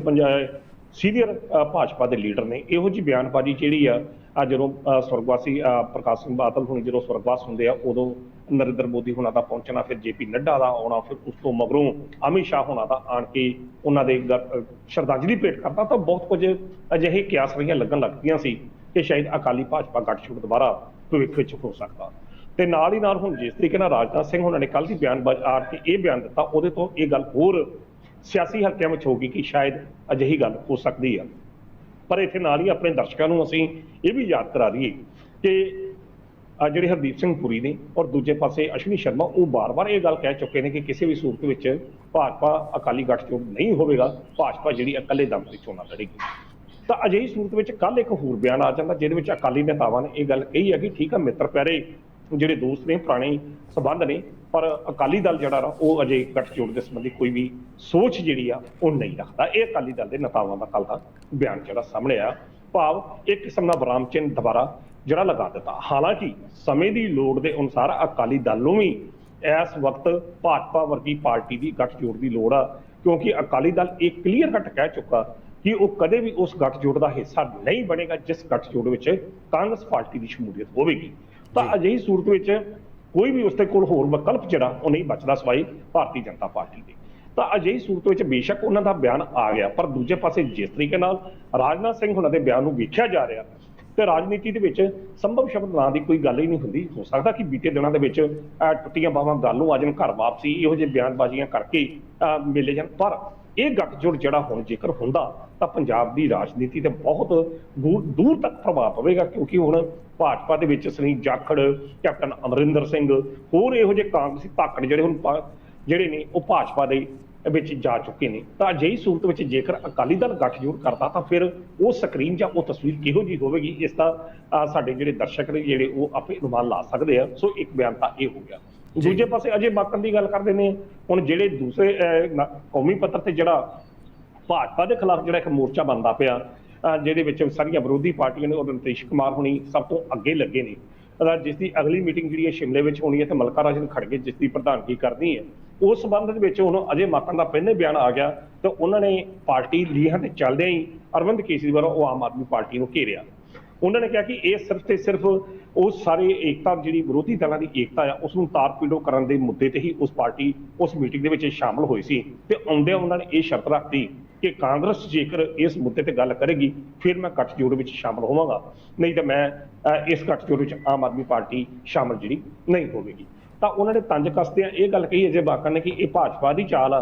ਸੀਨੀਅਰ ਭਾਜਪਾ ਦੇ ਲੀਡਰ ਨੇ। ਇਹੋ ਜਿਹੀ ਬਿਆਨਬਾਜ਼ੀ ਜਿਹੜੀ ਆ ਜਦੋਂ ਸਵਰਗਵਾਸੀ ਪ੍ਰਕਾਸ਼ ਸਿੰਘ ਬਾਦਲ ਹੁਣ ਜਦੋਂ ਸਵਰਗਵਾਸ ਹੁੰਦੇ ਆ, ਉਦੋਂ ਨਰਿੰਦਰ ਮੋਦੀ ਹੁਣਾਂ ਦਾ ਪਹੁੰਚਣਾ, ਫਿਰ JP ਨੱਡਾ ਦਾ ਆਉਣਾ, ਫਿਰ ਉਸ ਤੋਂ ਮਗਰੋਂ ਅਮਿਤ ਸ਼ਾਹ ਹੁਣਾਂ ਦਾ ਆਣ ਕੇ ਉਹਨਾਂ ਦੇ ਸ਼ਰਧਾਂਜਲੀ ਭੇਟ ਕਰਨਾ, ਤਾਂ ਬਹੁਤ ਕੁਝ ਅਜਿਹੇ ਕਿਆਸ ਰਹੀਆਂ ਲੱਗਣ ਲੱਗ ਪਈਆਂ ਸੀ ਕਿ ਸ਼ਾਇਦ ਅਕਾਲੀ ਭਾਜਪਾ ਗੱਠਜੋੜ ਦੁਬਾਰਾ ਭਵਿੱਖ ਵਿੱਚ ਹੋ ਸਕਦਾ। ਤੇ ਨਾਲ ਹੀ ਨਾਲ ਹੁਣ ਜਿਸ ਤਰੀਕੇ ਨਾਲ ਰਾਜਨਾਥ ਸਿੰਘ ਹੁਣਾਂ ਨੇ ਕੱਲ੍ਹ ਦੀ ਬਿਆਨਬਾਜ਼ੀ ਆ ਕੇ ਇਹ ਬਿਆਨ ਦਿੱਤਾ, ਉਹਦੇ ਤੋਂ ਇਹ ਗੱਲ ਹੋਰ ਸਿਆਸੀ ਹਲਕਿਆਂ ਵਿੱਚ ਹੋਗੀ ਕਿ ਸ਼ਾਇਦ ਅਜਿਹੀ ਗੱਲ ਹੋ ਸਕਦੀ ਆ। ਪਰ ਇੱਥੇ ਨਾਲ ਹੀ ਆਪਣੇ ਦਰਸ਼ਕਾਂ ਨੂੰ ਅਸੀਂ ਇਹ ਵੀ ਯਾਦ ਕਰਾ ਦਈਏ ਕਿ ਜਿਹੜੇ ਹਰਦੀਪ ਸਿੰਘ ਪੁਰੀ ਨੇ ਔਰ ਦੂਜੇ ਪਾਸੇ ਅਸ਼ਵਨੀ ਸ਼ਰਮਾ, ਉਹ ਬਾਰ-ਬਾਰ ਇਹ ਗੱਲ ਕਹਿ ਚੁੱਕੇ ਨੇ ਕਿ ਕਿਸੇ ਵੀ ਸੂਰਤ ਵਿੱਚ ਭਾਜਪਾ ਅਕਾਲੀ ਗੱਠਜੋੜ ਨਹੀਂ ਹੋਵੇਗਾ, ਭਾਜਪਾ ਜਿਹੜੀ ਇਕੱਲੇ ਦਮ ਤੇ ਚੋਣਾਂ ਲੜੇਗੀ। ਤਾਂ ਅਜਿਹੀ ਸੂਰਤ ਵਿੱਚ ਕੱਲ੍ਹ ਇੱਕ ਹੋਰ ਬਿਆਨ ਆ ਜਾਂਦਾ ਜਿਹਦੇ ਵਿੱਚ ਅਕਾਲੀ ਨੇਤਾਵਾਂ ਨੇ ਇਹ ਗੱਲ ਕਹੀ ਹੈ ਕਿ ਠੀਕ ਆ, ਮਿੱਤਰ ਪਿਆਰੇ ਜਿਹੜੇ ਦੋਸਤ ਨੇ, ਪੁਰਾਣੇ ਸੰਬੰਧ ਨੇ, ਪਰ ਅਕਾਲੀ ਦਲ ਜਿਹੜਾ ਨਾ ਉਹ ਅਜੇ ਗੱਠਜੋੜ ਦੇ ਸੰਬੰਧੀ ਕੋਈ ਵੀ ਸੋਚ ਜਿਹੜੀ ਆ ਉਹ ਨਹੀਂ ਰੱਖਦਾ। ਇਹ ਅਕਾਲੀ ਦਲ ਦੇ ਨੇਤਾਵਾਂ ਦਾ ਕੱਲ੍ਹ ਦਾ ਬਿਆਨ ਜਿਹੜਾ ਸਾਹਮਣੇ ਆ, ਭਾਵ ਇੱਕ ਕਿਸਮ ਦਾ ਵਿਰਾਮ ਚਿੰਨ੍ਹ ਦੁਬਾਰਾ ਜਿਹੜਾ ਲਗਾ ਦਿੱਤਾ। ਹਾਲਾਂਕਿ ਸਮੇਂ ਦੀ ਲੋੜ ਦੇ ਅਨੁਸਾਰ ਅਕਾਲੀ ਦਲ ਨੂੰ ਵੀ ਇਸ ਵਕਤ ਭਾਜਪਾ ਵਰਗੀ ਪਾਰਟੀ ਦੀ ਗੱਠਜੋੜ ਦੀ ਲੋੜ ਆ, ਕਿਉਂਕਿ ਅਕਾਲੀ ਦਲ ਇਹ ਕਲੀਅਰ ਕੱਟ ਕਹਿ ਚੁੱਕਾ ਕਿ ਉਹ ਕਦੇ ਵੀ ਉਸ ਗੱਠਜੋੜ ਦਾ ਹਿੱਸਾ ਨਹੀਂ ਬਣੇਗਾ ਜਿਸ ਗੱਠਜੋੜ ਵਿੱਚ ਕਾਂਗਰਸ ਪਾਰਟੀ ਦੀ ਸ਼ਮੂਲੀਅਤ ਹੋਵੇਗੀ। ਤਾਂ ਅਜਿਹੀ ਸੂਰਤ ਵਿੱਚ ਕੋਈ ਵੀ ਉਸਦੇ ਕੋਲ ਹੋਰ ਵਿਕਲਪ ਜਿਹੜਾ ਉਹ ਨਹੀਂ ਬਚਦਾ ਸਿਵਾਏ ਭਾਰਤੀ ਜਨਤਾ ਪਾਰਟੀ ਦੇ। ਤਾਂ ਅਜਿਹੀ ਸੂਰਤ ਵਿੱਚ ਬੇਸ਼ੱਕ ਉਹਨਾਂ ਦਾ ਬਿਆਨ ਆ ਗਿਆ, ਪਰ ਦੂਜੇ ਪਾਸੇ ਜਿਸ ਤਰੀਕੇ ਨਾਲ ਰਾਜਨਾਥ ਸਿੰਘ ਉਹਨਾਂ ਦੇ ਬਿਆਨ ਨੂੰ ਵੇਖਿਆ ਜਾ ਰਿਹਾ, ਤੇ ਰਾਜਨੀਤੀ ਦੇ ਵਿੱਚ ਸੰਭਵ ਸ਼ਬਦ ਨਾਂ ਦੀ ਕੋਈ ਗੱਲ ਹੀ ਨਹੀਂ ਹੁੰਦੀ। ਹੋ ਸਕਦਾ ਕਿ ਬੀਤੇ ਦਿਨਾਂ ਦੇ ਵਿੱਚ ਟੁੱਟੀਆਂ ਬਾਹਾਂ ਗੱਲ ਨੂੰ ਆ ਜਾਣ, ਘਰ ਵਾਪਸੀ ਇਹੋ ਜਿਹੇ ਬਿਆਨਬਾਜ਼ੀਆਂ ਕਰਕੇ ਮਿਲੇ ਜਾਣ, ਪਰ ਇਹ ਗੱਠਜੋੜ ਜਿਹੜਾ ਹੁਣ ਜੇਕਰ ਹੁੰਦਾ ਤਾਂ ਪੰਜਾਬ ਦੀ ਰਾਜਨੀਤੀ ਤੇ ਬਹੁਤ ਦੂਰ ਤੱਕ ਪ੍ਰਭਾਵ ਪਵੇਗਾ, ਕਿਉਂਕਿ ਹੁਣ ਭਾਜਪਾ ਦੇ ਵਿੱਚ ਸੁਨੀਲ ਜਾਖੜ, ਕੈਪਟਨ ਅਮਰਿੰਦਰ ਸਿੰਘ, ਹੋਰ ਇਹੋ ਜਿਹੇ ਕਾਂਗਰਸੀ ਧਾਕੜ ਜਿਹੜੇ ਹੁਣ ਜਿਹੜੇ ਨੇ ਉਹ ਭਾਜਪਾ ਦੇ ਵਿੱਚ ਜਾ ਚੁੱਕੇ ਨੇ। ਤਾਂ ਅਜਿਹੀ ਸੂਰਤ ਵਿੱਚ ਜੇਕਰ ਅਕਾਲੀ ਦਲ ਗੱਠਜੋੜ ਕਰਦਾ ਤਾਂ ਫਿਰ ਉਹ ਸਕਰੀਨ ਜਾਂ ਉਹ ਤਸਵੀਰ ਕਿਹੋ ਜਿਹੀ ਹੋਵੇਗੀ, ਇਸ ਦਾ ਸਾਡੇ ਜਿਹੜੇ ਦਰਸ਼ਕ ਨੇ ਜਿਹੜੇ ਉਹ ਆਪੇ ਅਨੁਮਾਨ ਲਾ ਸਕਦੇ ਆ। ਸੋ ਇੱਕ ਬਿਆਨ ਤਾਂ ਇਹ ਹੋ ਗਿਆ। ਦੂਜੇ ਪਾਸੇ ਅਜੇ ਮਾਕਨ ਦੀ ਗੱਲ ਕਰਦੇ ਨੇ, ਹੁਣ ਜਿਹੜੇ ਦੂਸਰੇ ਕੌਮੀ ਪੱਧਰ ਤੇ ਜਿਹੜਾ ਭਾਜਪਾ ਦੇ ਖਿਲਾਫ ਜਿਹੜਾ ਇੱਕ ਮੋਰਚਾ ਬਣਦਾ ਪਿਆ, ਜਿਹਦੇ ਵਿੱਚ ਸਾਰੀਆਂ ਵਿਰੋਧੀ ਪਾਰਟੀਆਂ ਨੇ ਔਰ ਨਿਤੀਸ਼ ਕੁਮਾਰ ਹੁਣੀ ਸਭ ਤੋਂ ਅੱਗੇ ਲੱਗੇ ਨੇ, ਜਿਸ ਦੀ ਅਗਲੀ ਮੀਟਿੰਗ ਜਿਹੜੀ ਹੈ ਸ਼ਿਮਲੇ ਵਿੱਚ ਹੋਣੀ ਹੈ ਤੇ ਮਲਕਾ ਰਾਜਨ ਖੜਗੇ ਜਿਸ ਦੀ ਪ੍ਰਧਾਨਗੀ ਕਰਨੀ ਹੈ, ਉਸ ਸੰਬੰਧ ਦੇ ਵਿੱਚ ਹੁਣ ਅਜੇ ਮਾਕਨ ਦਾ ਪਹਿਲੇ ਬਿਆਨ ਆ ਗਿਆ ਤੇ ਉਹਨਾਂ ਨੇ ਪਾਰਟੀ ਲੀਹਾਂ ਤੇ ਚੱਲਦਿਆਂ ਹੀ ਅਰਵਿੰਦ ਕੇਜਰੀਵਾਲ ਉਹ ਆਮ ਆਦਮੀ ਪਾਰਟੀ ਨੂੰ ਘੇਰਿਆ। ਉਹਨਾਂ ਨੇ ਕਿਹਾ ਕਿ ਇਹ ਸਿਰਫ ਤੇ ਸਿਰਫ ਉਸ ਸਾਰੇ ਏਕਤਾ ਜਿਹੜੀ ਵਿਰੋਧੀ ਦਲਾਂ ਦੀ ਏਕਤਾ ਆ ਉਸ ਨੂੰ ਤਾਰ-ਪੀੜੋ ਕਰਨ ਦੇ ਮੁੱਦੇ ਤੇ ਹੀ ਉਸ ਪਾਰਟੀ ਉਸ ਮੀਟਿੰਗ ਦੇ ਵਿੱਚ ਸ਼ਾਮਲ ਹੋਈ ਸੀ, ਤੇ ਆਉਂਦਿਆਂ ਉਹਨਾਂ ਨੇ ਇਹ ਸ਼ਰਤ ਰੱਖਤੀ ਕਿ ਕਾਂਗਰਸ ਜੇਕਰ ਇਸ ਮੁੱਦੇ ਤੇ ਗੱਲ ਕਰੇਗੀ ਫਿਰ ਮੈਂ ਗੱਠਜੋੜ ਵਿੱਚ ਸ਼ਾਮਲ ਹੋਵਾਂਗਾ, ਨਹੀਂ ਤਾਂ ਮੈਂ ਇਸ ਗੱਠਜੋੜ ਵਿੱਚ ਆਮ ਆਦਮੀ ਪਾਰਟੀ ਸ਼ਾਮਲ ਜਿਹੜੀ ਨਹੀਂ ਹੋਵੇਗੀ। ਤਾਂ ਉਹਨਾਂ ਨੇ ਤੰਜ ਕੱਸਦਿਆਂ ਇਹ ਗੱਲ ਕਹੀ ਅਜੇ ਮਾਕਨ ਨੇ ਕਿ ਇਹ ਭਾਜਪਾ ਦੀ ਚਾਲ ਆ,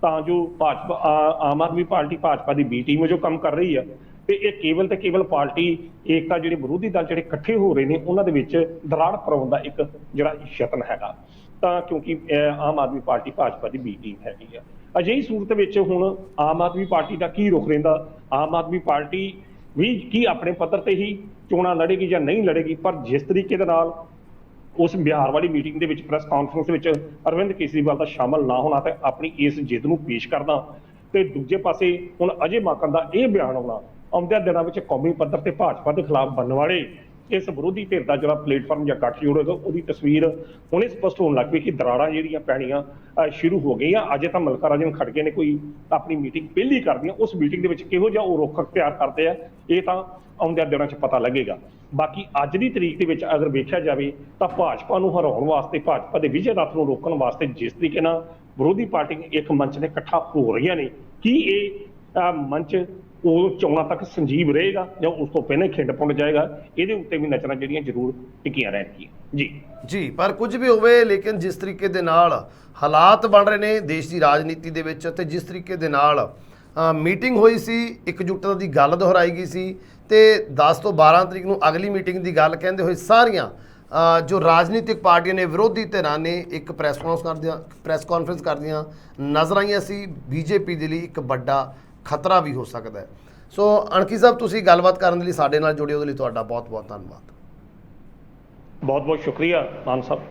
ਤਾਂ ਜੋ ਭਾਜਪਾ ਆਮ ਆਦਮੀ ਪਾਰਟੀ ਭਾਜਪਾ ਦੀ B ਟੀਮ ਜੋ ਕੰਮ ਕਰ ਰਹੀ ਆ, ਤੇ ਇਹ ਕੇਵਲ ਤੇ ਕੇਵਲ ਪਾਰਟੀ ਏਕਤਾ ਜਿਹੜੇ ਵਿਰੋਧੀ ਦਲ ਜਿਹੜੇ ਇਕੱਠੇ ਹੋ ਰਹੇ ਨੇ ਉਹਨਾਂ ਦੇ ਵਿੱਚ ਦਰਾੜ ਪਾਉਣ ਦਾ ਇੱਕ ਜਿਹੜਾ ਯਤਨ ਹੈਗਾ। ਤਾਂ ਕਿਉਂਕਿ ਆਮ ਆਦਮੀ ਪਾਰਟੀ ਭਾਜਪਾ ਦੀ B ਟੀਮ ਹੈਗੀ ਆ। ਅਜਿਹੀ ਸੂਰਤ ਵਿੱਚ ਹੁਣ ਆਮ ਆਦਮੀ ਪਾਰਟੀ ਦਾ ਕੀ ਰੁਖ ਰਹਿੰਦਾ, ਆਮ ਆਦਮੀ ਪਾਰਟੀ ਵੀ ਕੀ ਆਪਣੇ ਪੱਧਰ ਤੇ ਹੀ ਚੋਣਾਂ ਲੜੇਗੀ ਜਾਂ ਨਹੀਂ ਲੜੇਗੀ, ਪਰ ਜਿਸ ਤਰੀਕੇ ਦੇ ਨਾਲ ਉਸ ਬਿਹਾਰ ਵਾਲੀ ਮੀਟਿੰਗ ਦੇ ਵਿੱਚ ਪ੍ਰੈਸ ਕਾਨਫਰੰਸ ਵਿੱਚ ਅਰਵਿੰਦ ਕੇਜਰੀਵਾਲ ਦਾ ਸ਼ਾਮਲ ਨਾ ਹੋਣਾ ਤੇ ਆਪਣੀ ਇਸ ਜਿੱਦ ਨੂੰ ਪੇਸ਼ ਕਰਨਾ, ਤੇ ਦੂਜੇ ਪਾਸੇ ਹੁਣ ਅਜੇ ਮਾਕਨ ਦਾ ਇਹ ਬਿਆਨ ਆਉਣਾ, ਆਉਂਦਿਆਂ ਦਿਨਾਂ ਵਿੱਚ ਕੌਮੀ ਪੱਧਰ ਤੇ ਭਾਜਪਾ ਦੇ ਖਿਲਾਫ ਬਣਨ ਵਾਲੇ ਇਸ ਵਿਰੋਧੀ ਧਿਰ ਦਾ ਜਿਹੜਾ ਪਲੇਟਫਾਰਮ ਜਾਂ ਗੱਠਜੋੜ ਹੋਏਗਾ ਉਹਦੀ ਤਸਵੀਰ ਹੁਣੇ ਸਪਸ਼ਟ ਹੋਣ ਲੱਗ ਪਈ ਕਿ ਦਰਾੜਾਂ ਜਿਹੜੀਆਂ ਪੈਣੀਆਂ ਸ਼ੁਰੂ ਹੋ ਗਈਆਂ। ਅਜੇ ਤਾਂ ਮਲਕਾ ਰਾਜਨ ਖੜਗੇ ਨੇ ਕੋਈ ਆਪਣੀ ਮੀਟਿੰਗ ਪਹਿਲੀ ਕਰਦੀ ਆ, ਉਸ ਮੀਟਿੰਗ ਦੇ ਵਿੱਚ ਕਿਹੋ ਜਿਹਾ ਉਹ ਰੁੱਖ ਅਖਤਿਆਰ ਕਰਦੇ ਆ ਇਹ ਤਾਂ ਆਉਂਦਿਆਂ ਦਿਨਾਂ 'ਚ ਪਤਾ ਲੱਗੇਗਾ। ਬਾਕੀ ਅੱਜ ਦੀ ਤਰੀਕ ਦੇ ਵਿੱਚ ਅਗਰ ਵੇਖਿਆ ਜਾਵੇ ਤਾਂ ਭਾਜਪਾ ਨੂੰ ਹਰਾਉਣ ਵਾਸਤੇ, ਭਾਜਪਾ ਦੇ ਵਿਜੇ ਰਥ ਨੂੰ ਰੋਕਣ ਵਾਸਤੇ ਜਿਸ ਤਰੀਕੇ ਨਾਲ ਵਿਰੋਧੀ ਪਾਰਟੀਆਂ ਇੱਕ ਮੰਚ ਨੇ ਇਕੱਠਾ ਹੋ ਰਹੀਆਂ ਨੇ, ਕੀ ਇਹ ਮੰਚ ਉਹ ਚੋਣਾਂ ਤੱਕ ਸੰਜੀਵ ਰਹੇਗਾ ਜਾਂ ਉਸ ਤੋਂ ਪਹਿਲਾਂ ਹੀ ਖਿੰਡ ਪੁੰਡ ਜਾਏਗਾ, ਇਹਦੇ ਉੱਤੇ ਵੀ ਨਜ਼ਰਾਂ ਜਿਹੜੀਆਂ ਜ਼ਰੂਰ ਟਿਕੀਆਂ ਰਹਿਣਗੀਆਂ ਜੀ। ਪਰ ਕੁਝ ਵੀ ਹੋਵੇ, ਲੇਕਿਨ ਜਿਸ ਤਰੀਕੇ ਦੇ ਨਾਲ ਹਾਲਾਤ ਬਣ ਰਹੇ ਨੇ ਦੇਸ਼ ਦੀ ਰਾਜਨੀਤੀ ਦੇ ਵਿੱਚ ਤੇ ਜਿਸ ਤਰੀਕੇ ਦੇ ਨਾਲ ਮੀਟਿੰਗ ਹੋਈ ਸੀ, ਇਕਜੁੱਟਤਾ ਦੀ ਗੱਲ ਦੁਹਰਾਈ ਗਈ ਸੀ ਤੇ 10 ਤੋਂ 12 ਤਰੀਕ ਨੂੰ ਅਗਲੀ ਮੀਟਿੰਗ ਦੀ ਗੱਲ ਕਹਿੰਦੇ ਹੋਏ ਸਾਰੀਆਂ ਜੋ ਰਾਜਨੀਤਿਕ ਪਾਰਟੀਆਂ ਨੇ, ਵਿਰੋਧੀ ਧਿਰਾਂ ਨੇ ਇੱਕ ਪ੍ਰੈਸ ਕਾਨਫਰੰਸ ਕਰਦੀਆਂ ਨਜ਼ਰ ਆਈਆਂ ਸੀ। ਬੀਜੇਪੀ ਦੇ ਲਈ ਇੱਕ ਵੱਡਾ ਖਤਰਾ ਵੀ ਹੋ ਸਕਦਾ ਹੈ। ਸੋ ਅਣਖੀ ਸਾਹਿਬ, ਤੁਸੀਂ ਗੱਲਬਾਤ ਕਰਨ ਦੇ ਲਈ ਸਾਡੇ ਨਾਲ ਜੁੜੇ, ਉਹਦੇ ਲਈ ਤੁਹਾਡਾ ਬਹੁਤ ਬਹੁਤ ਧੰਨਵਾਦ। ਬਹੁਤ ਬਹੁਤ ਸ਼ੁਕਰੀਆ ਮਾਨ ਸਾਹਿਬ।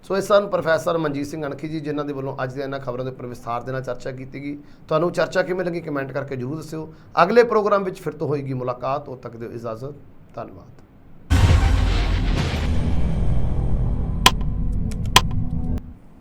ਸੋ ਇਹ ਸਨ ਪ੍ਰੋਫੈਸਰ ਮਨਜੀਤ ਸਿੰਘ ਅਣਖੀ ਜੀ, ਜਿਨ੍ਹਾਂ ਦੇ ਵੱਲੋਂ ਅੱਜ ਦੀਆਂ ਇਹਨਾਂ ਖਬਰਾਂ ਦੇ ਉੱਪਰ ਵਿਸਥਾਰ ਦੇ ਨਾਲ ਚਰਚਾ ਕੀਤੀ ਗਈ। ਤੁਹਾਨੂੰ ਚਰਚਾ ਕਿਵੇਂ ਲੱਗੀ ਕਮੈਂਟ ਕਰਕੇ ਜ਼ਰੂਰ ਦੱਸਿਓ। ਅਗਲੇ ਪ੍ਰੋਗਰਾਮ ਵਿੱਚ ਫਿਰ ਤੋਂ ਹੋਏਗੀ ਮੁਲਾਕਾਤ। ਉਦੋਂ ਤੱਕ ਦਿਓ ਇਜਾਜ਼ਤ। ਧੰਨਵਾਦ।